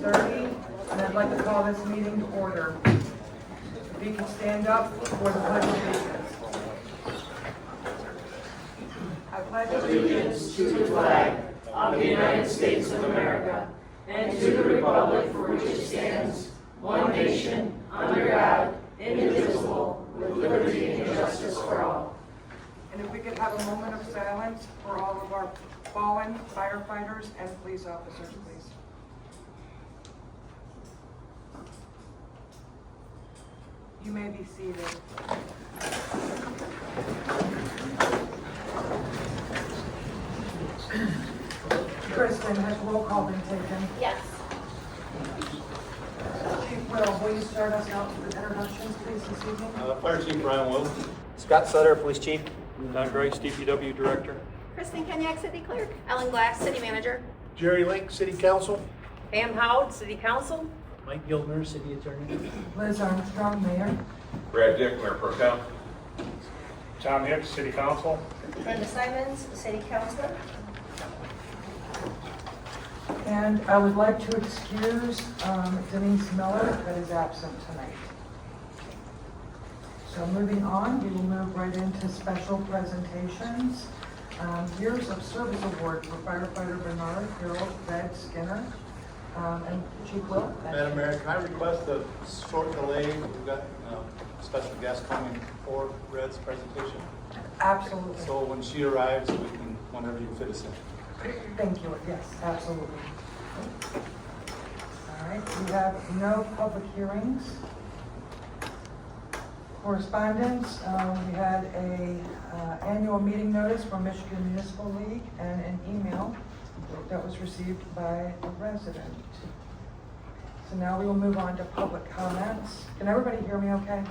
6:30, and I'd like to call this meeting to order. If you could stand up for the pledge of allegiance. I pledge Allegiance to the flag of the United States of America and to the republic for which it stands, one nation, under God, indivisible, with liberty and justice for all. And if we could have a moment of silence for all of our fallen firefighters and police officers, please. You may be seated. Kristen, has roll call been taken? Yes. Chief will you start us out with introductions, please, this evening? Fire Chief Brian Wills. Scott Sutter, Police Chief. Don Grace, DPW Director. Kristen Kenyak, City Clerk. Ellen Glass, City Manager. Jerry Link, City Council. Pam Howard, City Council. Mike Gildner, City Attorney. Liz Armstrong, Mayor. Brad Dick, Mayor Pro Tem. Tom Hicks, City Council. Brenda Simons, City Councilor. And I would like to excuse Denise Miller, that is absent tonight. So moving on, we will move right into special presentations. Years of Service Award for firefighter Bernard Harold Red Skinner. And Chief Will. Madam Mayor, can I request a short delay? We've got a special guest coming for Red's presentation. Absolutely. So when she arrives, we can, whenever you fit us in. Thank you. Yes, absolutely. All right, we have no public hearings. Correspondence, we had a annual meeting notice from Michigan Municipal League and an email that was received by a resident. So now we will move on to public comments. Can everybody hear me okay?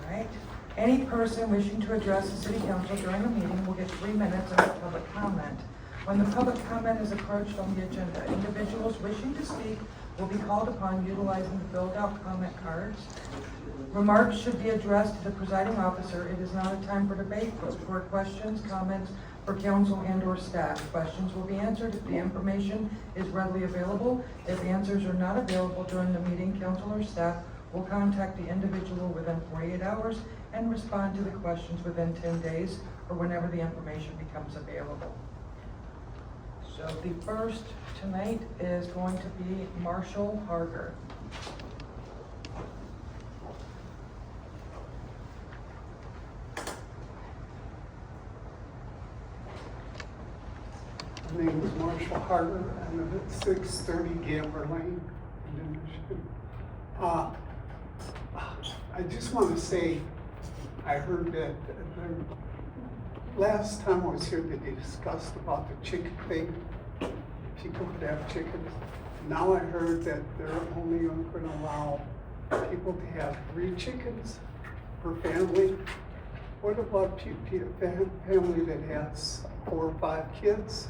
All right. Any person wishing to address the City Council during a meeting will get 3 minutes of public comment. When the public comment is approached on the agenda, individuals wishing to speak will be called upon utilizing the filled-out comment cards. Remarks should be addressed to the presiding officer. It is not a time for debate, but for questions, comments for council and/or staff. Questions will be answered if the information is readily available. If answers are not available during the meeting, council or staff will contact the individual within 48 hours and respond to the questions within 10 days or whenever the information becomes available. So the first tonight is going to be Marshall Harger. My name is Marshall Harder. I live at 630 Gambler Lane in Linden, Michigan. I just want to say, I heard that last time I was here that they discussed about the chicken thing. People could have chickens. Now I heard that they're only going to allow people to have 3 chickens per family. What about a family that has 4 or 5 kids?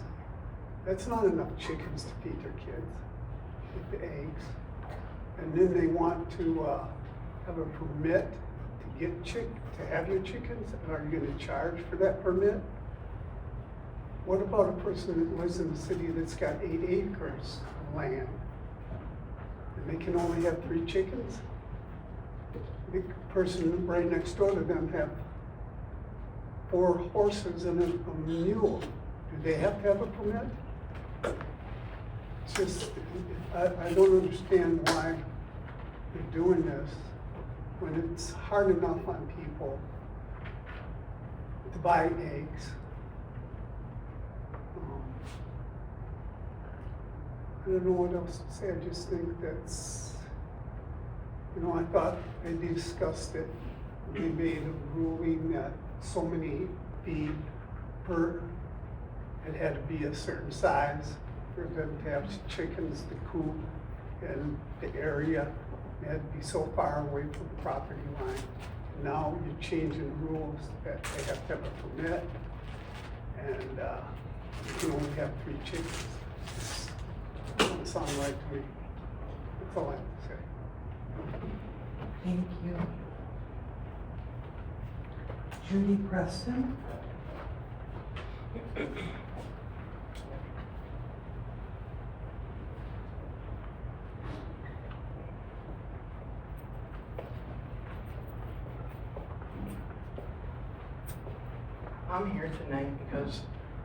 That's not enough chickens to feed their kids with the eggs. And then they want to have a permit to have your chickens, and are you going to charge for that permit? What about a person that lives in a city that's got 8 acres of land, and they can only have 3 chickens? The person right next door to them have 4 horses and a mule. Do they have to have a permit? It's just, I don't understand why they're doing this when it's hard enough on people to buy eggs. I don't know what else to say. I just think that's, I thought they discussed it. They made a ruling that so many feet per, it had to be a certain size for them to have chickens to coop, and the area had to be so far away from the property line. Now you're changing rules that they have to have a permit, and you can only have 3 chickens. It doesn't sound right to me. That's all I have to say. Thank you. Judy Preston. I'm here tonight because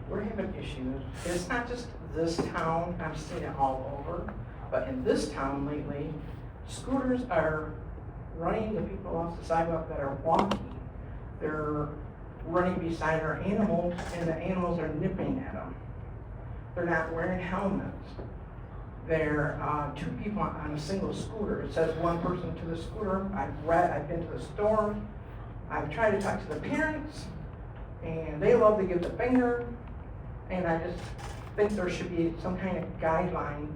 we're having issues. It's not just this town, I'm seeing it all over, but in this town lately, scooters are running the people off the sidewalk that are walking. They're running beside our animals, and the animals are nipping at them. They're not wearing helmets. They're two people on a single scooter. It says one person to the scooter. I've been to the store. I've tried to talk to the parents, and they love to give the finger. And I just think there should be some kind of guideline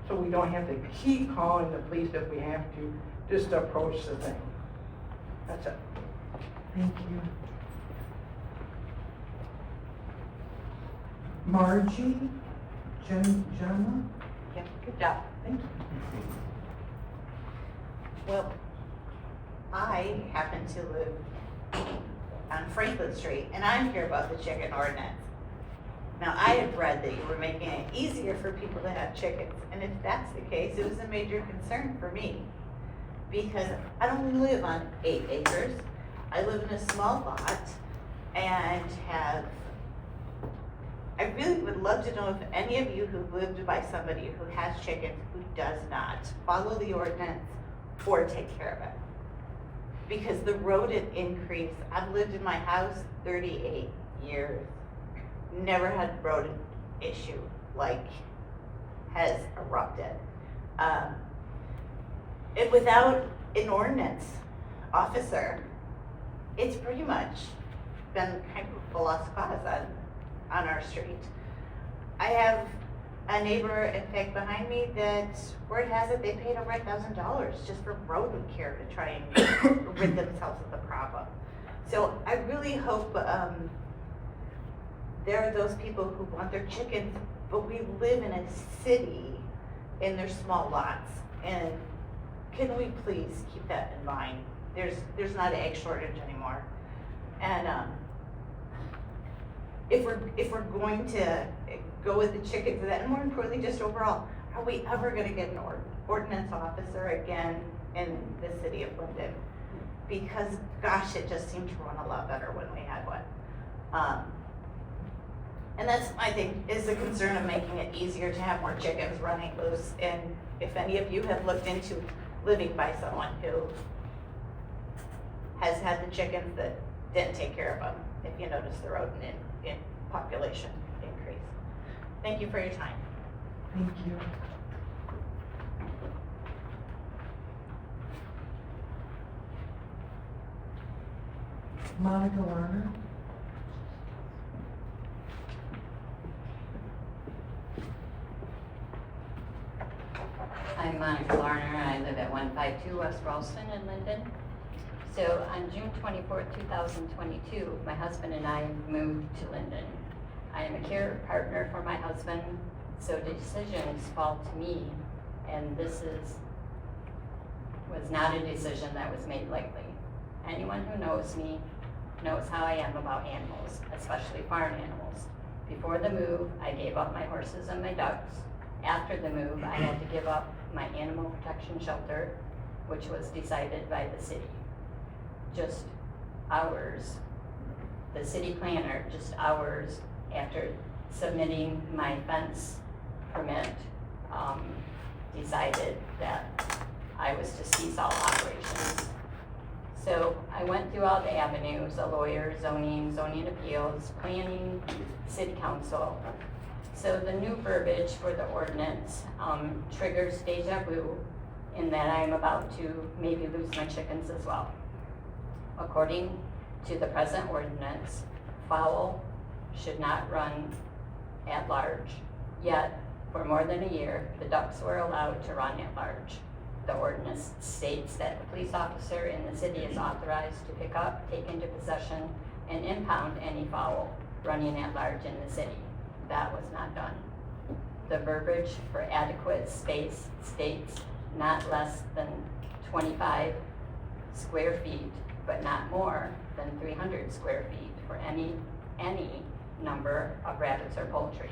so we don't have to keep calling the police if we have to, just approach the thing. That's it. Thank you. Margie, Jenna? Yeah, good job. Thank you. Well, I happen to live on Franklin Street, and I'm here about the chicken ordinance. Now, I had read that you were making it easier for people to have chickens, and if that's the case, it was a major concern for me. Because I don't live on 8 acres. I live in a small lot and I really would love to know if any of you who lived by somebody who has chickens who does not follow the ordinance or take care of it. Because the rodent increase, I've lived in my house 38 years, never had a rodent issue like has erupted. And without an ordinance officer, it's pretty much been kind of a lost cause on our street. I have a neighbor, in fact, behind me that, word has it, they paid over $1,000 just for rodent care to try and rid themselves of the problem. So I really hope there are those people who want their chickens, but we live in a city and there's small lots. And can we please keep that in mind? There's not an egg shortage anymore. And if we're going to go with the chickens, and more importantly, just overall, are we ever going to get an ordinance officer again in the city of Linden? Because gosh, it just seemed to run a lot better when we had one. And that's, I think, is the concern of making it easier to have more chickens running loose. And if any of you have looked into living by someone who has had the chickens that didn't take care of them, if you notice the rodent in population increase. Thank you for your time. Thank you. Monica Lerner? I'm Monica Larner. I live at 152 West Ralston in Linden. So on June 24, 2022, my husband and I moved to Linden. I am a care partner for my husband, so decisions fall to me, and this was not a decision that was made lightly. Anyone who knows me knows how I am about animals, especially farm animals. Before the move, I gave up my horses and my ducks. After the move, I had to give up my animal protection shelter, which was decided by the city. Just hours, the city planner, just hours after submitting my fence permit, decided that I was to cease all operations. So I went through all the avenues, the lawyer, zoning appeals, planning, city council. So the new verbiage for the ordinance triggers deja vu in that I'm about to maybe lose my chickens as well. According to the present ordinance, fowl should not run at large. Yet, for more than a year, the ducks were allowed to run at large. The ordinance states that the police officer in the city is authorized to pick up, take into possession, and impound any fowl running at large in the city. That was not done. The verbiage for adequate space states not less than 25 square feet, but not more than 300 square feet for any number of rabbits or poultry.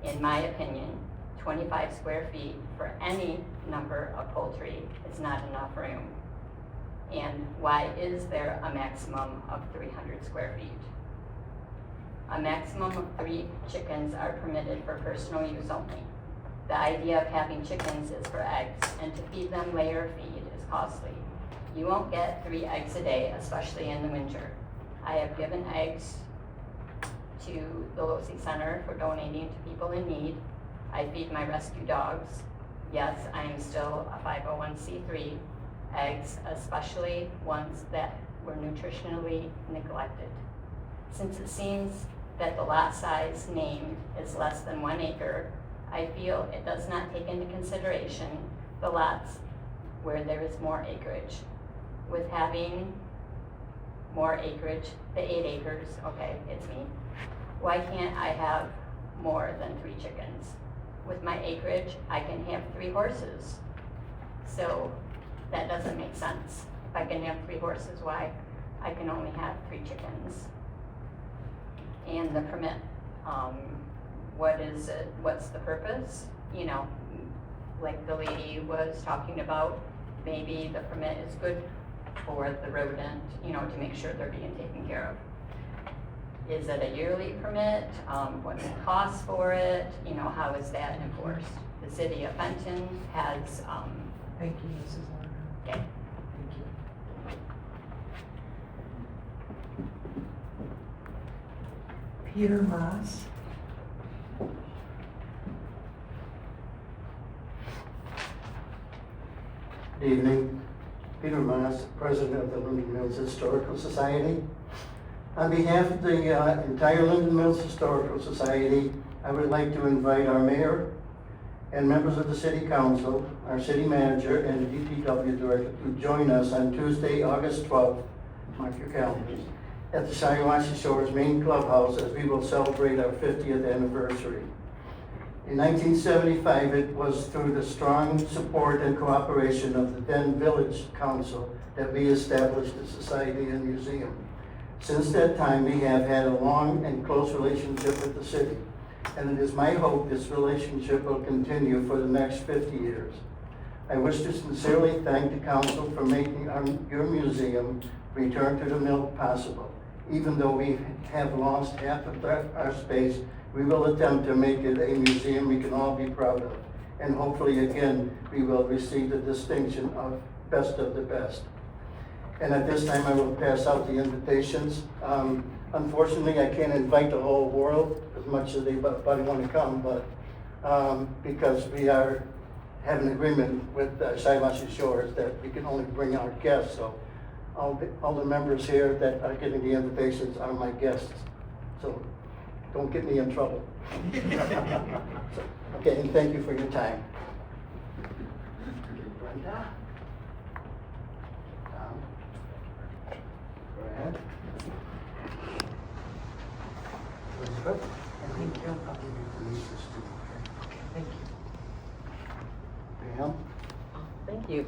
In my opinion, 25 square feet for any number of poultry is not enough room. And why is there a maximum of 300 square feet? A maximum of 3 chickens are permitted for personal use only. The idea of having chickens is for eggs, and to feed them layer feed is costly. You won't get 3 eggs a day, especially in the winter. I have given eggs to the Losey Center for donating to people in need. I feed my rescue dogs. Yes, I am still a 501c3. Eggs, especially ones that were nutritionally neglected. Since it seems that the lot size named is less than 1 acre, I feel it does not take into consideration the lots where there is more acreage. With having more acreage, the 8 acres, okay, it's me. Why can't I have more than 3 chickens? With my acreage, I can have 3 horses. So that doesn't make sense. If I can have 3 horses, why I can only have 3 chickens? And the permit, what is it, what's the purpose? You know, like the lady was talking about, maybe the permit is good for the rodent, you know, to make sure they're being taken care of. Is it a yearly permit? What's the cost for it? You know, how is that enforced? The city of Benton has, Thank you, Mrs. Lerner. okay. Thank you. Peter Moss. Good evening. Peter Moss, President of the Linden Mills Historical Society. On behalf of the entire Linden Mills Historical Society, I would like to invite our mayor and members of the city council, our city manager, and the DPW director to join us on Tuesday, August 12th, mark your calendars, at the Shiawassee Shores main clubhouse as we will celebrate our 50th anniversary. In 1975, it was through the strong support and cooperation of the then Village Council that we established the society and museum. Since that time, we have had a long and close relationship with the city, and it is my hope this relationship will continue for the next 50 years. I wish to sincerely thank the council for making your museum return to the mill possible. Even though we have lost half of our space, we will attempt to make it a museum we can all be proud of. And hopefully again, we will receive the distinction of best of the best. And at this time, I will pass out the invitations. Unfortunately, I can't invite the whole world as much as they want to come, but because we have an agreement with Shiawassee Shores that we can only bring our guests. So all the members here that are getting the invitations are my guests. So don't get me in trouble. Okay, and thank you for your time. Brenda? Tom? Brad? Elizabeth? Thank you. I'll give you the nieces too, okay? Thank you. Pam? Thank you.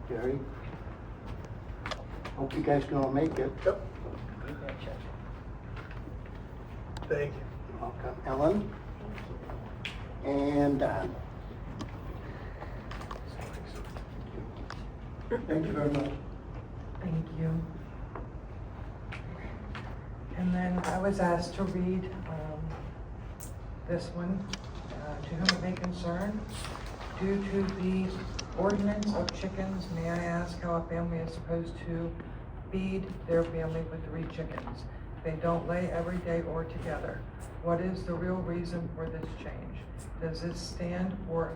Gary? Hope you guys can all make it. Yep. Thank you. Welcome, Ellen. And Don. Thank you very much. Thank you. And then I was asked to read this one, to whom it may concern. Due to the ordinance of chickens, may I ask how a family is supposed to feed their family with 3 chickens? They don't lay every day or together. What is the real reason for this change? Does this stand for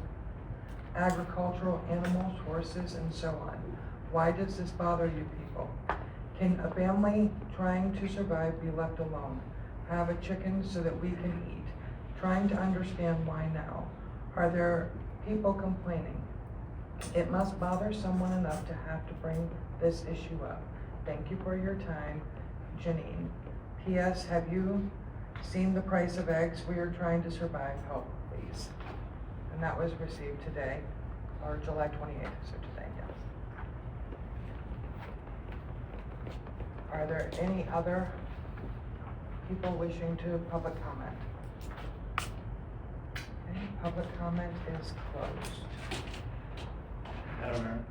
agricultural animals, horses, and so on? Why does this bother you people? Can a family trying to survive be left alone? Have a chicken so that we can eat. Trying to understand why now. Are there people complaining? It must bother someone enough to have to bring this issue up. Thank you for your time, Janine. P.S. Have you seen the price of eggs? We are trying to survive. Help, please. And that was received today, or July 28th, so today, yes. Are there any other people wishing to public comment? Okay, public comment is closed. Madam Mayor,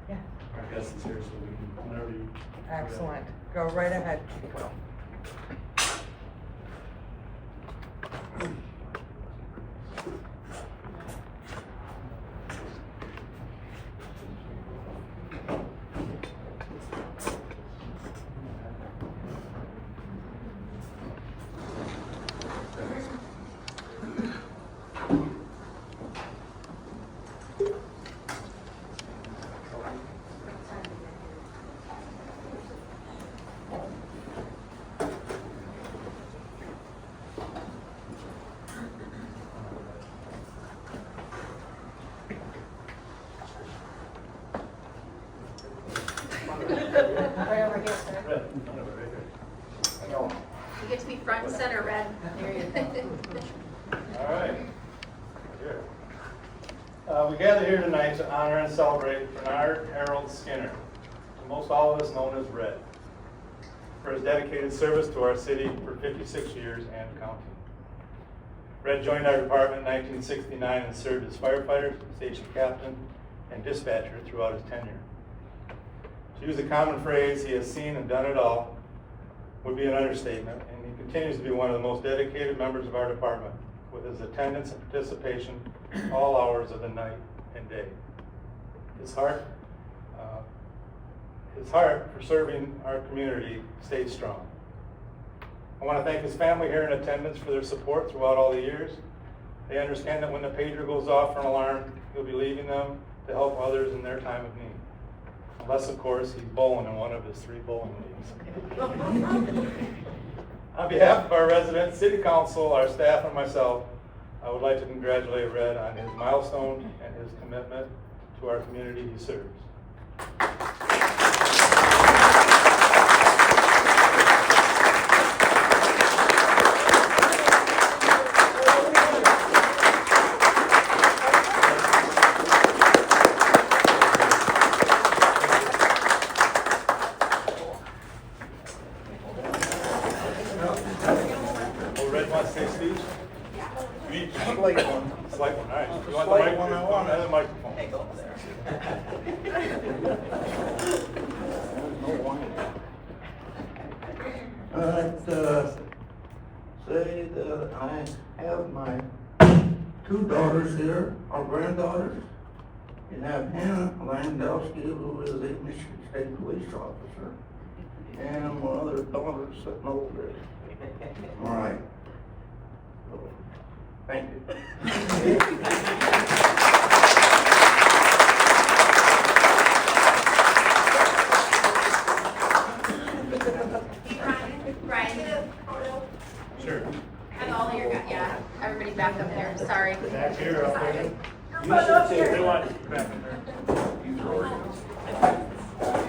Yeah, our guest is here, so we can, whenever you. excellent. Go right ahead, Chico. Red. You get to be front and center, Red. There you go. All right. Here. We gather here tonight to honor and celebrate Bernard Harold Skinner, to most all of us known as Red, for his dedicated service to our city for 56 years and counting. Red joined our department in 1969 and served as firefighter, station captain, and dispatcher throughout his tenure. To use a common phrase, he has seen and done it all, would be an understatement, and he continues to be one of the most dedicated members of our department, with his attendance and participation all hours of the night and day. His heart for serving our community stays strong. I want to thank his family here in attendance for their support throughout all the years. They understand that when the pager goes off for an alarm, he'll be leaving them to help others in their time of need. Unless, of course, he's bowling in one of his 3 bowling leagues. On behalf of our residents, city council, our staff, and myself, I would like to congratulate Red on his milestone and his commitment to our community he serves. Red wants to say speech? Slight one. Slight one, all right. You want Slight the one, I microphone? want it. The microphone. Hey, go over there. I'd like to say that I have my 2 daughters here, or granddaughters. You have Hannah Landowski, who is a Michigan State police officer, and my other daughter sitting over there. All right. Thank you. Brian, Sure. have all your, yeah, everybody back up there, sorry. Back here, up there. Come on up They here. want you back in there.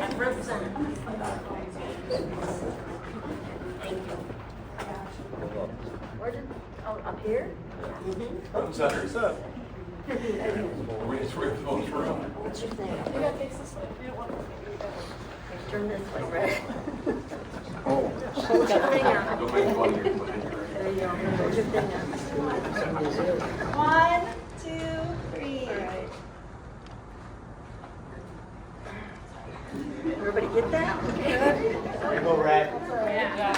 I'm representing. Where did, oh, up here? What's up? What's up? What's wrong? What's your thing? You gotta fix this way. You don't want to. Turn this way, Red. Oh. Hold your thing on. Don't make fun of your foot. There you go. Hold your thing on. 1, 2, 3. All right. Everybody get that? Good. There you go, Red. Yeah.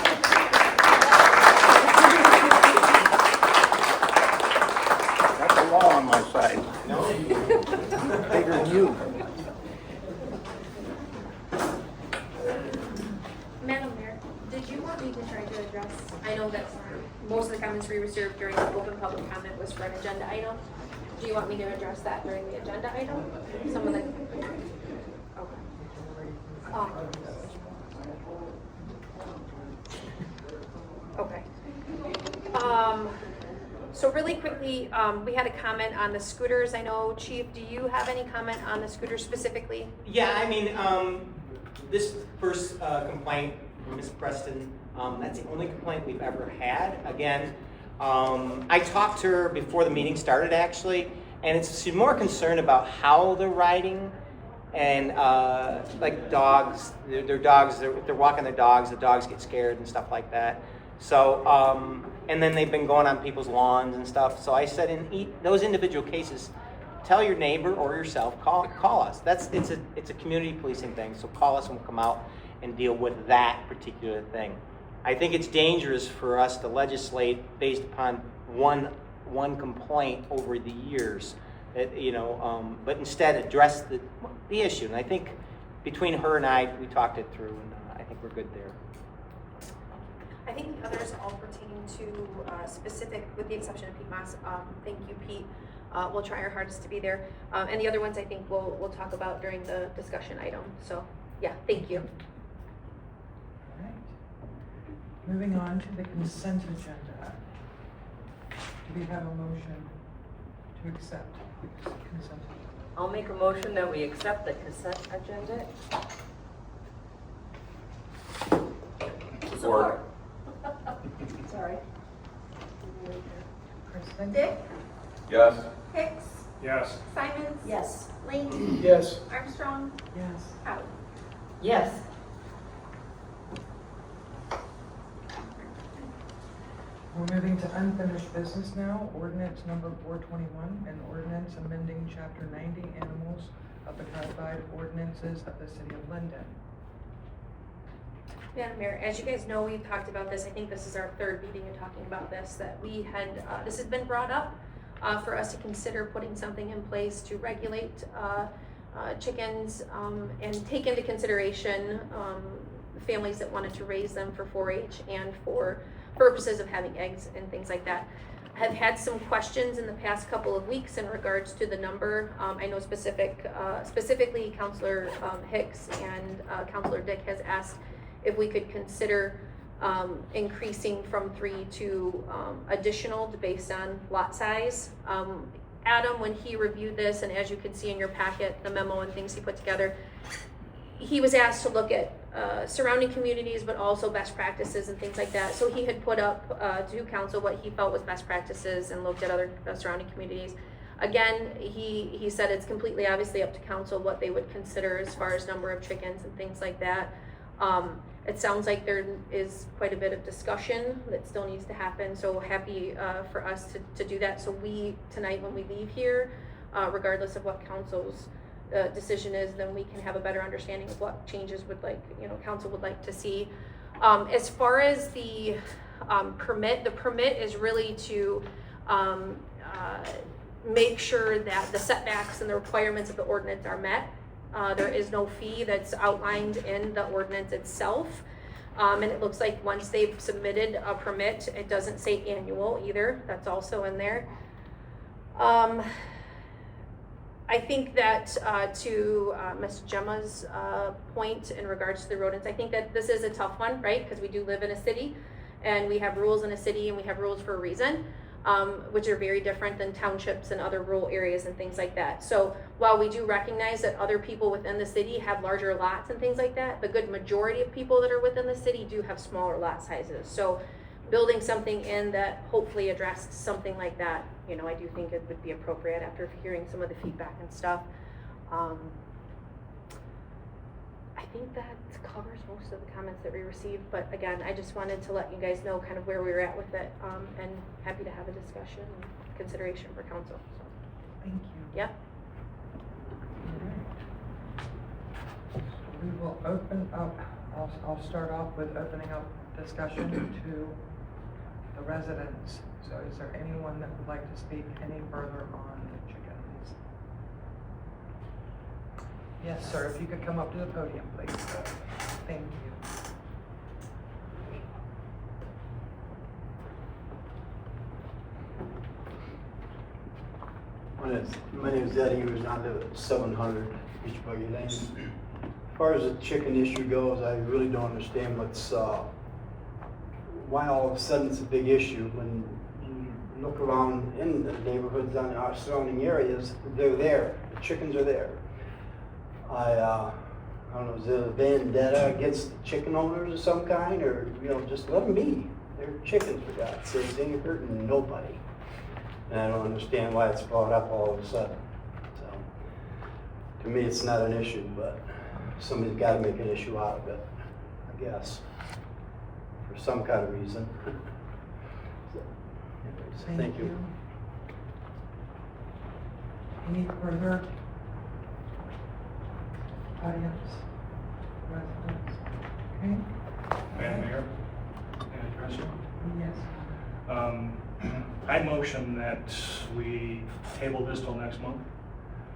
Got the law on my side. No. Bigger than you. Madam Mayor, did you want me to try to address, I know that most of the comments we reserved during the open public comment was for an agenda item. Do you want me to address that during the agenda item? Some of the, okay. So really quickly, we had a comment on the scooters. I know, Chief, do you have any comment on the scooters specifically? Yeah, I mean, this first complaint from Ms. Preston, that's the only complaint we've ever had. Again, I talked to her before the meeting started, actually, and she's more concerned about how they're riding and like dogs, their dogs, they're walking their dogs, the dogs get scared and stuff like that. So, and then they've been going on people's lawns and stuff. So I said, in those individual cases, tell your neighbor or yourself, call us. It's a community policing thing. So call us and we'll come out and deal with that particular thing. I think it's dangerous for us to legislate based upon one complaint over the years. But instead address the issue. And I think between her and I, we talked it through, and I think we're good there. I think the others all pertain to specific, with the exception of Pete Moss. Thank you, Pete. We'll try our hardest to be there. And the other ones I think we'll talk about during the discussion item. So, yeah, thank you. All right. Moving on to the consent agenda. Do we have a motion to accept the consent agenda? I'll make a motion that we accept the consent agenda. Support. Sorry. Kristen? Dick, Yes. Hicks, Yes. Simons. Yes. Ling, Yes. Armstrong, Yes. Howard. Yes. We're moving to unfinished business now, ordinance number 421, an ordinance amending chapter 90 animals of the codified ordinances of the city of Linden. Madam Mayor, as you guys know, we've talked about this, I think this is our third meeting in talking about this, that we had, this has been brought up for us to consider putting something in place to regulate chickens and take into consideration families that wanted to raise them for 4-H and for purposes of having eggs and things like that. Have had some questions in the past couple of weeks in regards to the number. I know specifically Councilor Hicks and Councilor Dick has asked if we could consider increasing from 3 to additional based on lot size. Adam, when he reviewed this, and as you can see in your packet, the memo and things he put together, he was asked to look at surrounding communities, but also best practices and things like that. So he had put up to council what he felt was best practices and looked at other surrounding communities. Again, he said it's completely obviously up to council what they would consider as far as number of chickens and things like that. It sounds like there is quite a bit of discussion that still needs to happen, so happy for us to do that. So we, tonight when we leave here, regardless of what council's decision is, then we can have a better understanding of what changes council would like to see. As far as the permit, the permit is really to make sure that the setbacks and the requirements of the ordinance are met. There is no fee that's outlined in the ordinance itself. And it looks like once they've submitted a permit, it doesn't say annual either. That's also in there. I think that to Ms. Gemma's point in regards to the rodents, I think that this is a tough one, right? Because we do live in a city and we have rules in a city and we have rules for a reason. Which are very different than townships and other rural areas and things like that. So while we do recognize that other people within the city have larger lots and things like that, the good majority of people that are within the city do have smaller lot sizes. So building something in that hopefully addressed something like that, I do think it would be appropriate after hearing some of the feedback and stuff. I think that covers most of the comments that we received, but again, I just wanted to let you guys know kind of where we were at with it, and happy to have a discussion and consideration for council. So. Thank you. Yep. So we will open up, I'll start off with opening up discussion to the residents. So is there anyone that would like to speak any further on the chickens? Yes, sir, if you could come up to the podium, please. Thank you. My name is Eddie, who's on the 700 Beach Buggy Lane. As far as the chicken issue goes, I really don't understand why all of a sudden it's a big issue. When you look around in the neighborhoods on our surrounding areas, they're there. The chickens are there. I don't know, is it a vendetta against the chicken owners of some kind, or just let them be. They're chickens, for God's sake. They ain't hurting nobody. And I don't understand why it's brought up all of a sudden. So, to me, it's not an issue, but somebody's got to make an issue out of it, I guess, for some kind of reason. So, anyways, thank you. Any further audience, residents? Okay. Madam Mayor, can I address you? Yes. I motion that we table this till next month.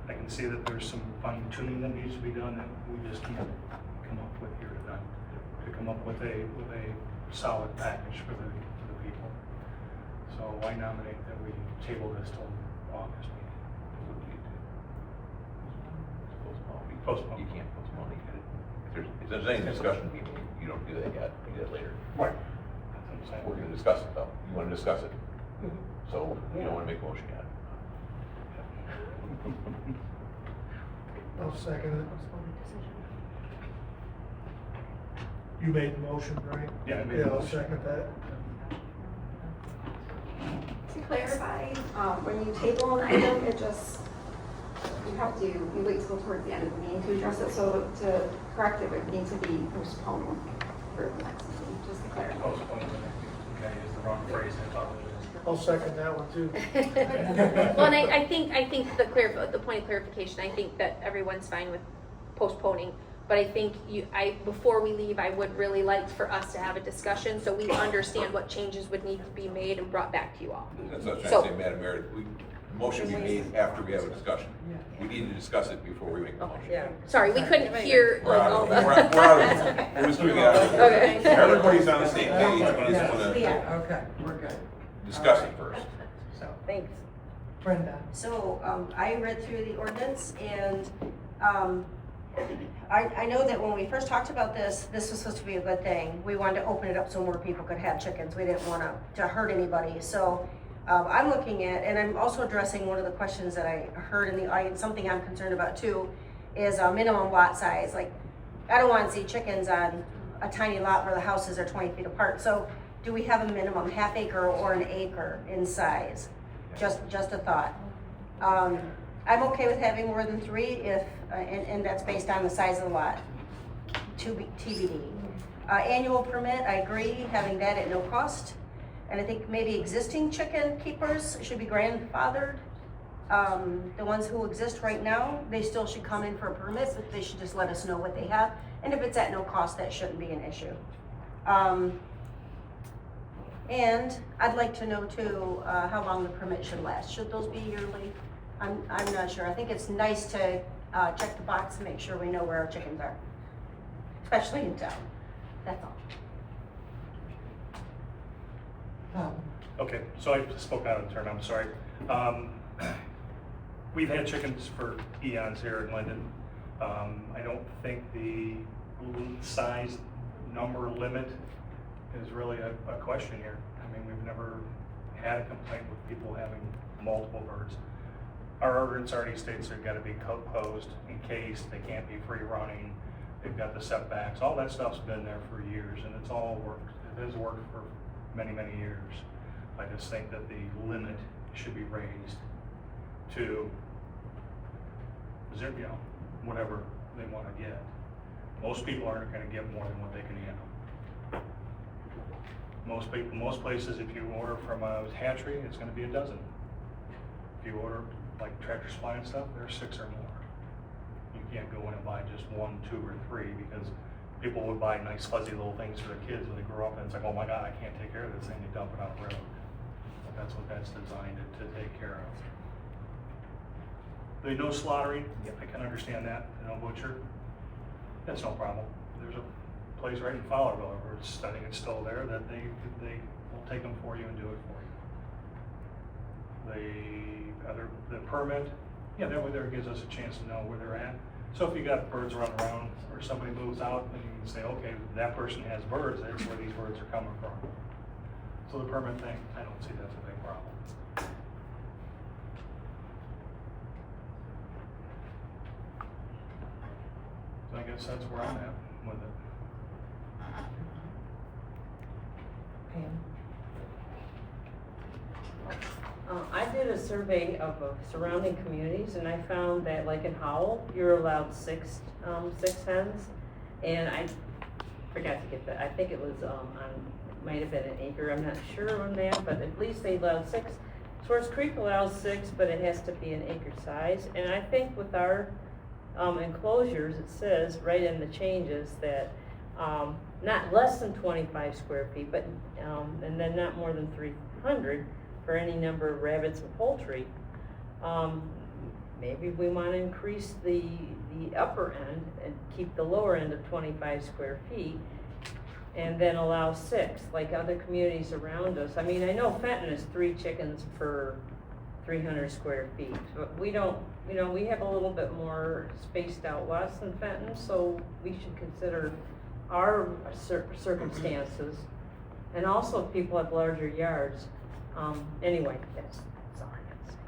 I can see that there's some fine tuning that needs to be done that we just can't come up with here tonight. To come up with a solid package for the people. So I nominate that we table this till August meeting. Postpone. You can't postpone it. If there's any discussion, you don't do that yet. You do that later. Right. We're going to discuss it though. You want to discuss it. So you don't want to make a motion yet. I'll second it. You made the motion, right? Yeah, I made the Yeah, I'll motion. second that. To clarify, when you table an item, it just, you wait till towards the end of the meeting to address it, so to correct it would need to be postponed for the next meeting, just to clarify. Postpone, okay, is the wrong phrase, I apologize. I'll second that one too. Well, and I think the point of clarification, I think that everyone's fine with postponing, but I think before we leave, I would really like for us to have a discussion so we understand what changes would need to be made and brought back to you all. That's what I was So- trying to say, Madam Mayor, the motion be made after we have a discussion. We need to discuss it before we make the motion. Yeah. Sorry, we couldn't hear We're like out all of, the. we're out of, we're just doing it out of. Okay. Everybody's on the same page, we just wanna Okay, we're good. discuss it first. So, Thanks. Brenda. So, I read through the ordinance and, I know that when we first talked about this was supposed to be a good thing. We wanted to open it up so more people could have chickens. We didn't want to hurt anybody. So, I'm looking at, and I'm also addressing one of the questions that I heard in the audience, something I'm concerned about too, is a minimum lot size. Like, I don't want to see chickens on a tiny lot where the houses are 20 feet apart. So, do we have a minimum half acre or an acre in size? Just a thought. I'm okay with having more than 3 if, and that's based on the size of the lot, TBD. Annual permit, I agree, having that at no cost. And I think maybe existing chicken keepers should be grandfathered. The ones who exist right now, they still should come in for a permit, but they should just let us know what they have. And if it's at no cost, that shouldn't be an issue. And I'd like to know too, how long the permit should last. Should those be yearly? I'm not sure. I think it's nice to check the box and make sure we know where our chickens are, especially in town. That's all. Okay, so I spoke out of turn, I'm sorry. We've had chickens for eons here in Linden. I don't think the size number limit is really a question here. I mean, we've never had a complaint with people having multiple birds. Our ordinance already states they've got to be closed, encased, they can't be free running, they've got the setbacks, all that stuff's been there for years, and it's all worked. It has worked for many, many years. I just think that the limit should be raised to zero, whatever they want to get. Most people aren't going to get more than what they can handle. Most places, if you order from a hatchery, it's going to be a dozen. If you order like Tractor Supply and stuff, there's 6 or more. You can't go in and buy just 1, 2, or 3 because people would buy nice fuzzy little things for their kids when they grow up and it's like, oh my God, I can't take care of this thing, they dump it on the road. But that's what that's designed to take care of. The no slaughtering, yeah, I can understand that, no butcher, that's no problem. There's a place right in Fowlerville where I think it's still there, that they will take them for you and do it for you. The permit, yeah, that way there gives us a chance to know where they're at. So if you got birds running around or somebody moves out, then you can say, okay, that person has birds, that's where these birds are coming from. So the permit thing, I don't see that's a big problem. So I guess that's where I'm at with it. I did a survey of surrounding communities, and I found that, like in Howell, you're allowed 6 hens, and I forgot to get that. I think it was might have been an acre. I'm not sure on that, but at least they allowed 6. Swartz Creek allows 6, but it has to be an acre size. And I think with our enclosures, it says right in the changes that not less than 25 square feet, but and then not more than 300 for any number of rabbits and poultry. Maybe we want to increase the upper end and keep the lower end of 25 square feet and then allow 6, like other communities around us. I mean, I know Fenton is 3 chickens per 300 square feet, but we don't, we have a little bit more spaced out lots than Fenton, so we should consider our circumstances. And also if people have larger yards. Anyway, that's all I got to say.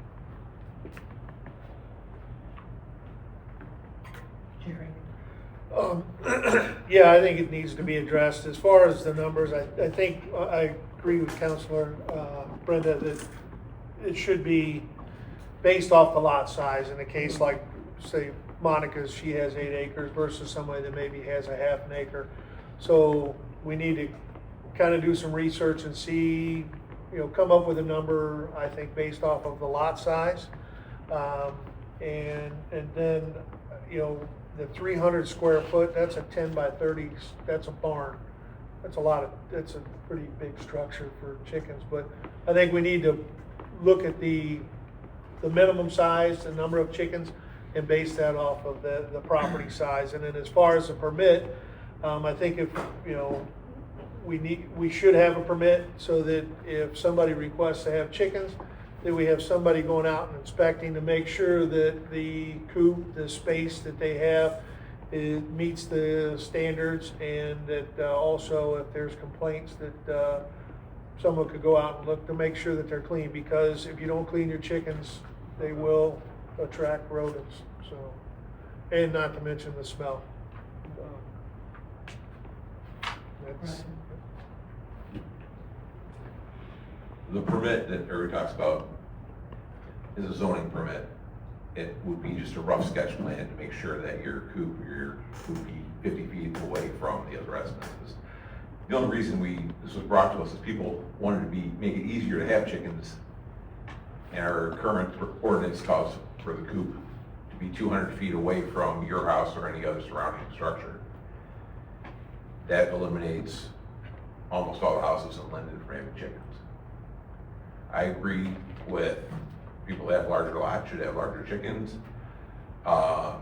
Jerry. Yeah, I think it needs to be addressed. As far as the numbers, I think I agree with Counselor Brenda that it should be based off the lot size. In a case like, say, Monica's, she has 8 acres versus somebody that maybe has a half an acre. So we need to kind of do some research and see, come up with a number, I think, based off of the lot size. And then, the 300 square foot, that's a 10 by 30, that's a barn. That's a pretty big structure for chickens, but I think we need to look at the minimum size, the number of chickens, and base that off of the property size. And then as far as the permit, I think if, we should have a permit so that if somebody requests to have chickens, that we have somebody going out and inspecting to make sure that the coop, the space that they have, it meets the standards, and that also if there's complaints that someone could go out and look to make sure that they're clean, because if you don't clean your chickens, they will attract rodents. So, and not to mention the smell. That's, The permit that everybody talks about is a zoning permit. It would be just a rough sketch plan to make sure that your coop would be 50 feet away from the other residences. The only reason this was brought to us is people wanted to make it easier to have chickens, and our current ordinance calls for the coop to be 200 feet away from your house or any other surrounding structure. That eliminates almost all the houses in Linden from having chickens. I agree with people that have larger lots should have larger chickens. I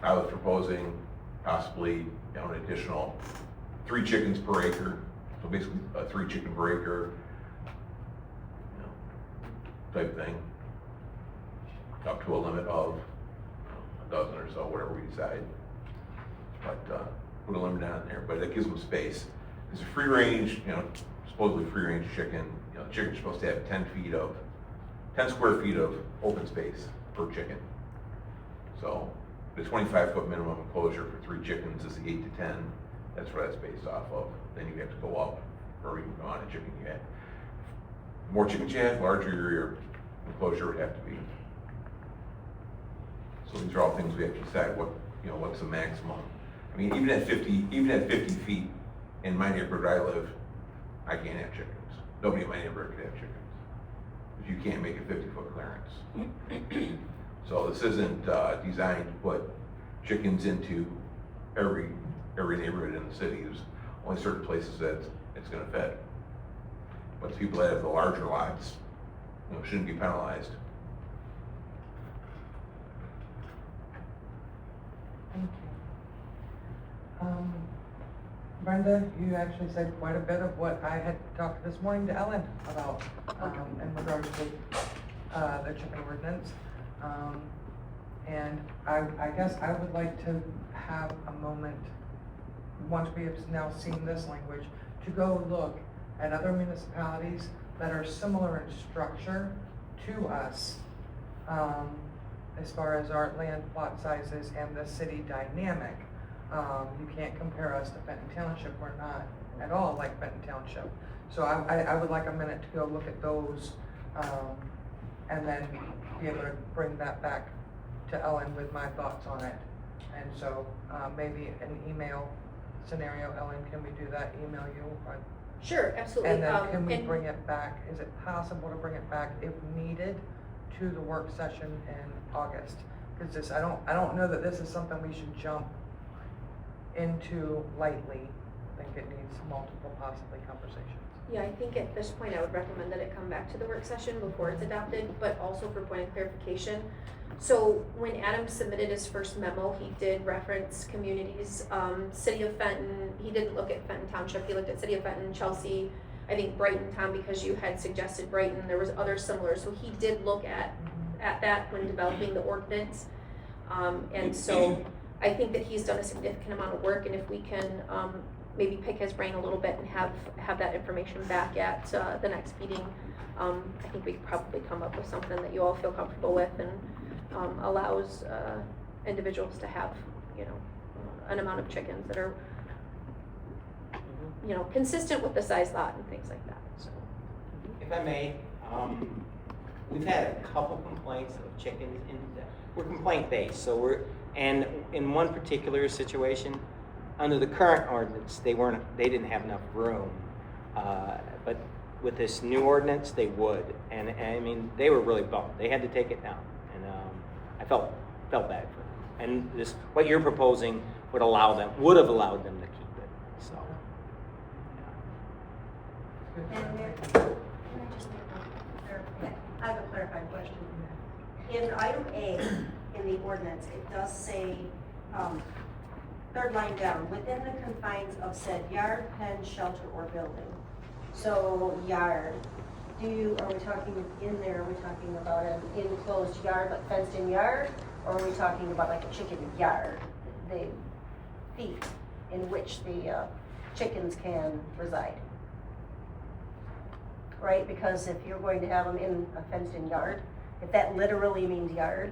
was proposing possibly an additional 3 chickens per acre, so basically a 3 chicken per acre type thing, up to a limit of a dozen or so, whatever we decide. But put a limit down there, but that gives them space. It's a free range, supposedly free range chicken. The chicken's supposed to have 10 square feet of open space per chicken. So the 25-foot minimum enclosure for 3 chickens is the 8 to 10. That's what that's based off of. Then you have to go up, or even on a chicken you have. The more chickens you have, larger your enclosure would have to be. So these are all things we have to decide what's the maximum. I mean, even at 50 feet in my neighborhood where I live, I can't have chickens. Nobody in my neighborhood could have chickens, because you can't make a 50-foot clearance. So this isn't designed to put chickens into every neighborhood in the city. There's only certain places that it's going to fit. But the people that have the larger lots, shouldn't be penalized. Thank you. Brenda, you actually said quite a bit of what I had talked this morning to Ellen about in regards to the chicken ordinance. And I guess I would like to have a moment, once we have now seen this language, to go look at other municipalities that are similar in structure to us, as far as our land plot sizes and the city dynamic. You can't compare us to Fenton Township. We're not at all like Fenton Township. So I would like a minute to go look at those, and then be able to bring that back to Ellen with my thoughts on it. And so maybe an email scenario. Ellen, can we do that? Email you? Sure, absolutely. And then can we bring it back? Is it possible to bring it back if needed to the work session in August? Because I don't know that this is something we should jump into lightly. I think it needs multiple possibly conversations. Yeah, I think at this point I would recommend that it come back to the work session before it's adopted, but also for point of clarification. So when Adam submitted his first memo, he did reference communities, City of Fenton. He didn't look at Fenton Township. He looked at City of Fenton, Chelsea, I think Brighton, Tom, because you had suggested Brighton. There was other similar. So he did look at that when developing the ordinance. And so I think that he's done a significant amount of work, and if we can maybe pick his brain a little bit and have that information back at the next meeting, I think we could probably come up with something that you all feel comfortable with and allows individuals to have, an amount of chickens that are, you know, consistent with the size lot and things like that, so. If I may, we've had a couple complaints of chickens we're complaint based, so and in one particular situation, under the current ordinance, they didn't have enough room. But with this new ordinance, they would, and I mean, they were really bummed. They had to take it down, and I felt bad for them. And this, what you're proposing would have allowed them to keep it, so. Madam Mayor, can I just make I have a clarifying question. In item A, in the ordinance, it does say, third line down, within the confines of said yard, pen, shelter, or building. So yard, are we talking in there, are we talking about an enclosed yard, like fenced in yard? Or are we talking about like a chicken yard, the feet in which the chickens can reside? Right, because if you're going to have them in a fenced-in yard, if that literally means yard,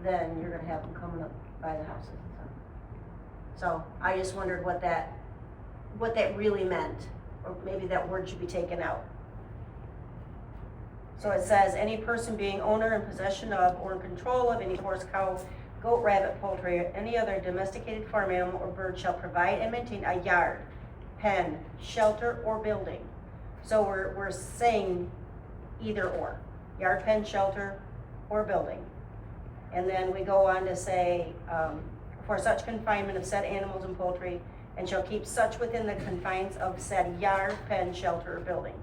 then you're gonna have them coming up by the houses and stuff. So I just wondered what that really meant, or maybe that word should be taken out. So it says, any person being owner and possession of or in control of any horse, cow, goat, rabbit, poultry, or any other domesticated farm animal or bird shall provide and maintain a yard, pen, shelter, or building. So we're saying either or, yard, pen, shelter, or building. And then we go on to say, for such confinement of said animals and poultry, and shall keep such within the confines of said yard, pen, shelter, or building.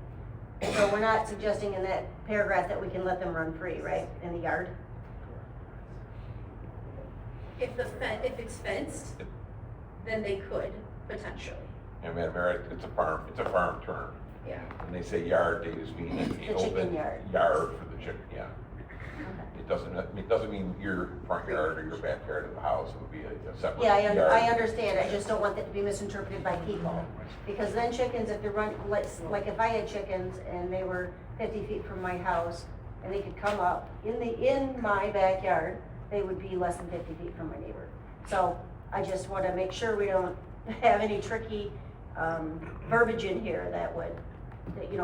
So we're not suggesting in that paragraph that we can let them run free, right, in the yard? If it's fenced, then they could, potentially, And Madam Mayor, it's a farm term. yeah. When they say yard, they just mean an The chicken open yard. yard for the chicken, yeah. It doesn't mean your front yard or your backyard of the house, it would be a separate Yeah, yard. I understand, I just don't want that to be misinterpreted by people. Because then chickens, if they're like if I had chickens and they were 50 feet from my house, and they could come up in my backyard, they would be less than 50 feet from my neighbor. So I just want to make sure we don't have any tricky verbiage in here that would,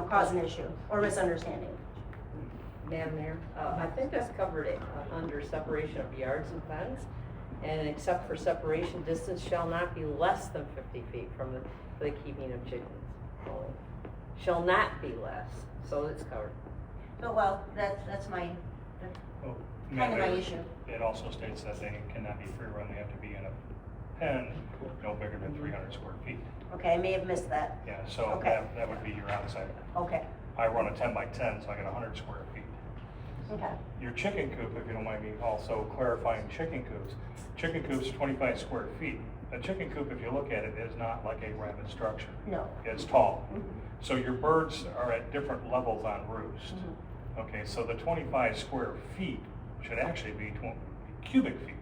cause an issue or misunderstanding. Madam Mayor, I think that's covered under separation of yards and fence. And except for separation, distance shall not be less than 50 feet from the keeping of chickens. Only. Shall not be less, so it's covered. So, well, that's my, Well, kind of my issue. It also states that they cannot be free run, they have to be in a pen no bigger than 300 square feet. Okay, I may have missed that. Yeah, so Okay. that would be your outside. Okay, I run a 10 by 10, so I got 100 square feet. okay. Your chicken coop, if you don't mind me also clarifying chicken coops. Chicken coops, 25 square feet. A chicken coop, if you look at it, is not like a rabbit structure. No. It's tall. So your birds are at different levels on roost. Okay, so the 25 square feet should actually be cubic feet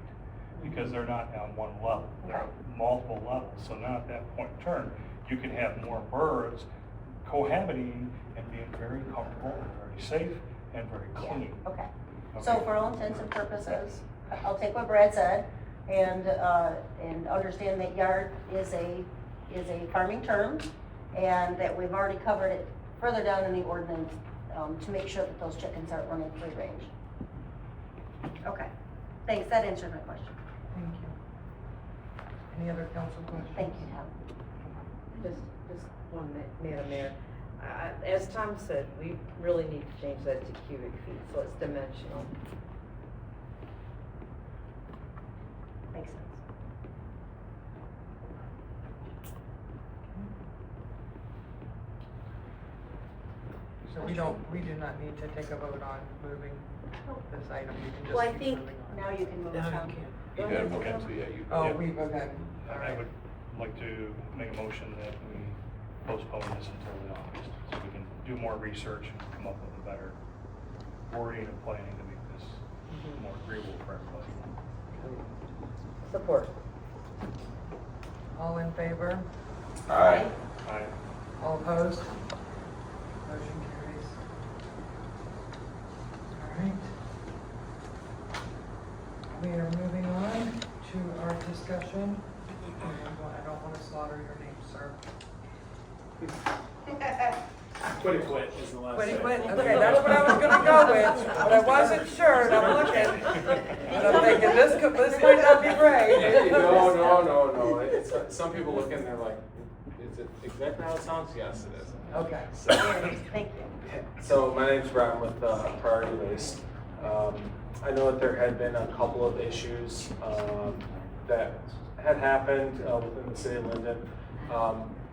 because they're not on one level. They're at multiple levels. So now at that point in turn, you can have more birds cohabiting and being very comfortable and very safe and very clean. Okay. So for all intents and purposes, I'll take what Brad said and understand that yard is a farming term and that we've already covered it further down in the ordinance to make sure that those chickens aren't running free range. Okay, thanks, that answered my question. Thank you. Any other council questions? Thank you, Tom. Just one, Madam Mayor. As Tom said, we really need to change that to cubic feet, so it's dimensional. Makes sense. So we do not need to take a vote on moving this item, you can just Well, I keep think moving on. now you can move, Tom. You gotta move it, so yeah, you. Oh, Yeah. we've, okay, all I right. would like to make a motion that we postpone this until the August, so we can do more research and come up with a better wording and planning to make this more agreeable for everybody. Support. All in favor? Aye. Aye. All opposed? Motion carries. All right. We are moving on to our discussion I don't want to slaughter your name, sir. Quit is the last Quit, name. okay, that's what I was gonna go with, but I wasn't sure, and I'm looking. And I'm thinking, this might not be right. No. It's, some people look in and they're like, is it exactly how it sounds? Yes, it is. Okay. So, Thank you. so my name's Brian with Priority Waste. I know that there had been a couple of issues that had happened within the city of Linden.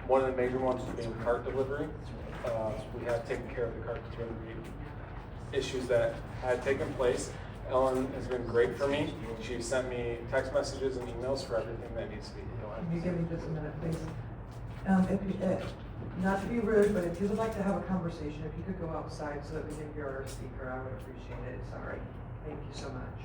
One of the major ones being cart delivery. We have taken care of the cart delivery issues that had taken place. Ellen has been great for me. She sent me text messages and emails for everything that needs to be done. Can you give me just a minute, please? Not to be rude, but if you would like to have a conversation, if you could go outside so that we can hear our speaker, I would appreciate it. Sorry. Thank you so much.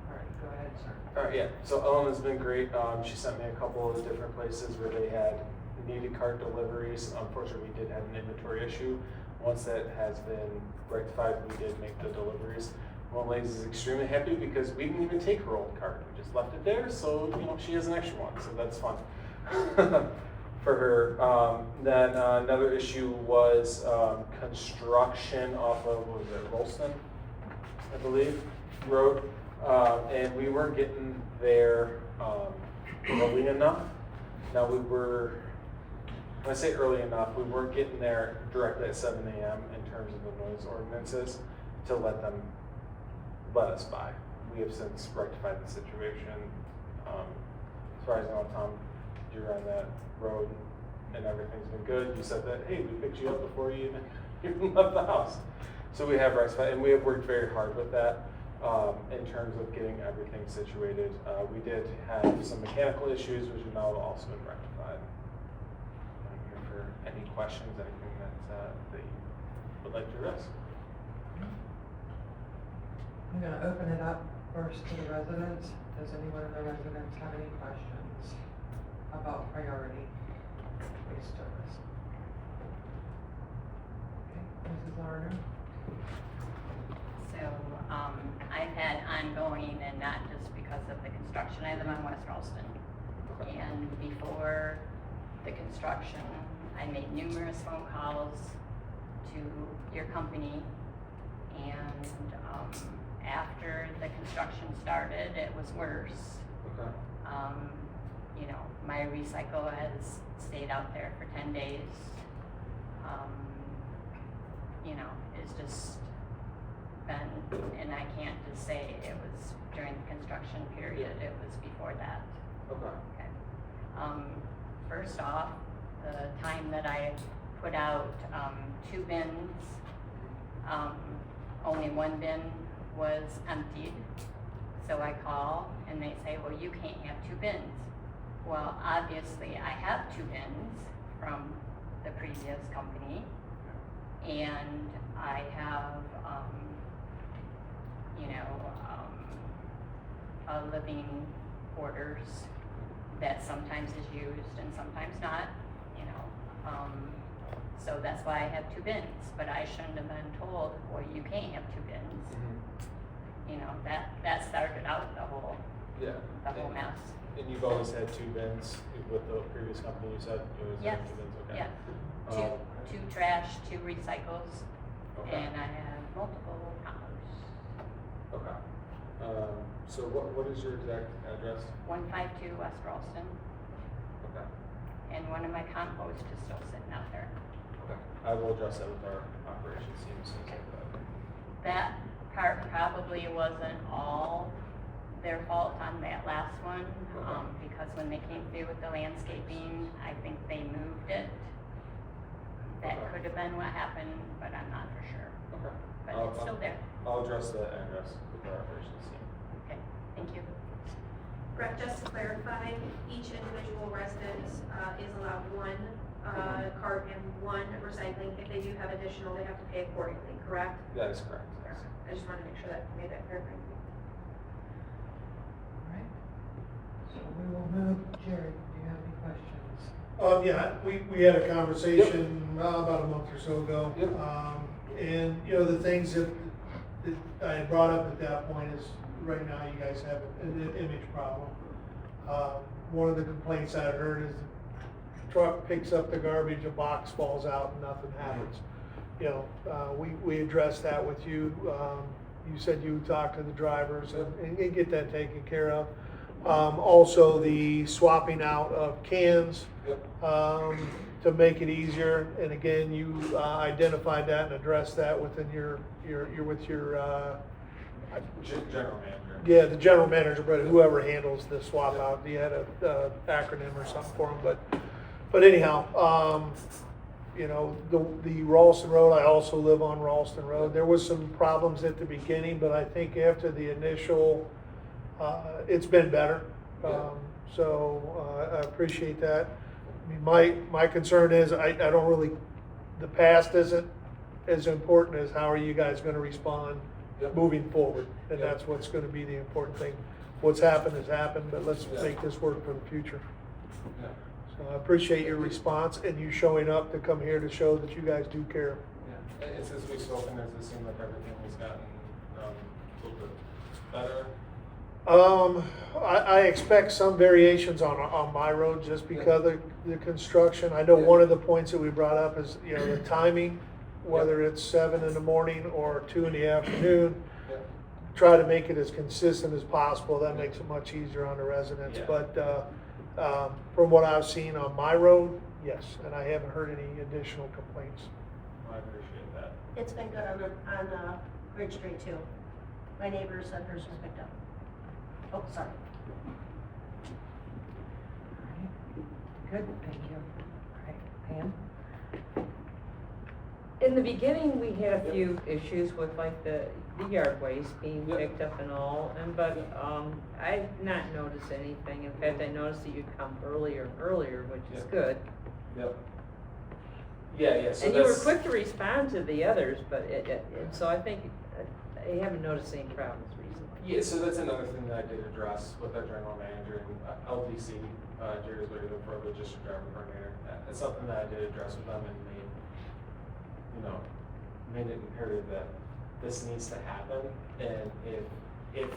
All right, go ahead, sir. All right, yeah. So Ellen has been great. She sent me a couple of different places where they had needed cart deliveries. Unfortunately, we did have an inventory issue. Once that has been rectified, we did make the deliveries. One lady is extremely happy because we didn't even take her old cart. We just left it there, so she has an extra one, so that's fun for her. Then another issue was construction off of, what was it, Rolston, I believe, road, and we weren't getting there early enough. Now when I say early enough, we weren't getting there directly at 7 a.m. in terms of the noise ordinances to let us by. We have since rectified the situation. As far as I know, Tom, you're on that road and everything's been good. You said that, hey, we picked you up before you even left the house. So we have rectified, and we have worked very hard with that in terms of getting everything situated. We did have some mechanical issues, which have now also been rectified. I'm here for any questions, anything that you would like to address. I'm gonna open it up first to the residents. Does anyone in the residents have any questions about priority waste service? Okay, Mrs. Larner? So, I've had ongoing, and not just because of the construction, I live on West Ralston. And before the construction, I made numerous phone calls to your company, and after the construction started, it was worse. Okay. My recycle has stayed out there for 10 days. It's just been, and I can't just say it was during the construction period, it was before that. Okay. First off, the time that I put out 2 bins, only 1 bin was emptied. So I call and they say, well, you can't have 2 bins. Well, obviously I have 2 bins from the previous company, and I have, living quarters that sometimes is used and sometimes not, so that's why I have 2 bins, but I shouldn't have been told, well, you can't have 2 bins. That started out the whole mess. And you've always had 2 bins with the previous company, you said? You always had 2 bins, okay. Yeah, two trash, 2 recycles, Okay. and I have multiple composts. Okay. So what is your exact address? 152 West Ralston, Okay. and one of my composts is still sitting out there. Okay. I will address that with our operations team as soon as I get that. That part probably wasn't all their fault on that last one, because when they came through with the landscaping, I think they moved it. That could have been what happened, but I'm not for sure. Okay. But it's still there. I'll address the address with our operations team. Okay, thank you. Brett, just to clarify, each individual resident is allowed 1 cart and 1 recycling. If they do have additional, they have to pay accordingly, correct? That is correct. Yes. I just wanted to make sure that made that clear. All right. So we will move, Jerry, do you have any questions? Yeah, we had a conversation about a month or so ago. Yep. And, the things that I had brought up at that point is, right now you guys have an image problem. One of the complaints I heard is the truck picks up the garbage, a box falls out and nothing happens. You know, we addressed that with you. You said you talked to the drivers and get that taken care of. Also the swapping out of cans, to make it easier. And again, you identified that and addressed that within your General manager. yeah, the general manager, but whoever handles the swap out, you had a acronym or something for them, but anyhow, you know, the Ralston Road, I also live on Ralston Road. There was some problems at the beginning, but I think after the initial, it's been better. So I appreciate that. I mean, my concern is I don't really, the past isn't as important as how are you guys gonna respond moving forward, and that's what's going to be the important thing. What's happened has happened, but let's make this work for the future. So I appreciate your response and you showing up to come here to show that you guys do care. Yeah, it's as we've spoken, does it seem like everything has gotten a little bit better? I expect some variations on my road just because of the construction. I know one of the points that we brought up is, you know, the timing, whether it's 7 in the morning or 2 in the afternoon. Try to make it as consistent as possible. That makes it much easier on the residents. But from what I've seen on my road, yes, and I haven't heard any additional complaints. I appreciate that. It's been good on Bridge Street too. My neighbor said hers was picked up. Oh, sorry. Good, thank you. All right, Pam? In the beginning, we had a few issues with like the yard waste being picked up and all, but I've not noticed anything. In fact, I noticed that you'd come earlier and earlier, which is good. Yep. Yeah, so and you were quick to respond to the others, but and so I think I haven't noticed any problems recently. Yeah, so that's another thing that I did address with our general manager and LDC, Jerry's Way, the Pro District Driver Coordinator. That's something that I did address with them and made it imperative that this needs to happen. And if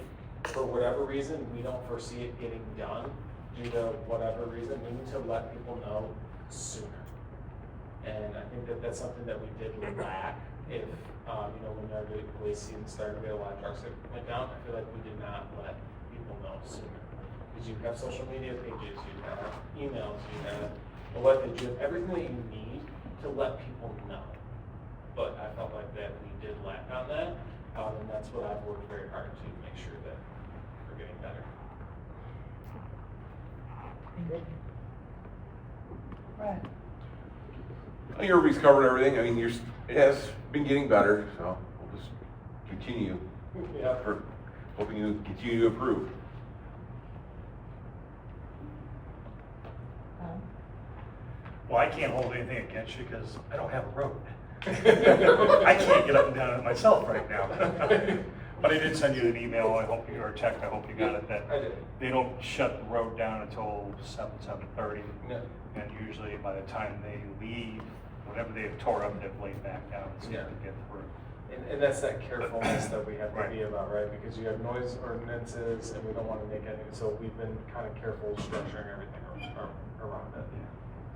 for whatever reason we don't foresee it getting done due to whatever reason, we need to let people know sooner. And I think that that's something that we did lack. If when our police season started, we had a lot of trucks that went down. I feel like we did not let people know sooner. Because you have social media pages, you have emails, you have a webpage, you have everything that you need to let people know. But I felt like that we did lack on that, and that's what I've worked very hard to make sure that we're getting better. Brad? Everybody's covered everything. I mean, it has been getting better, so we'll just continue. Hoping you continue to improve. Well, I can't hold anything against you because I don't have a road. I can't get up and down it myself right now. But I did send you an email, or a text, I hope you got it, that they don't shut the road down until 7:30. And usually by the time they leave, whatever they've tore up, they've laid back down so they can get through. And that's that carefulness that we have to be about, right? Because you have noise ordinances and we don't want to make any, so we've been kind of careful structuring everything around it.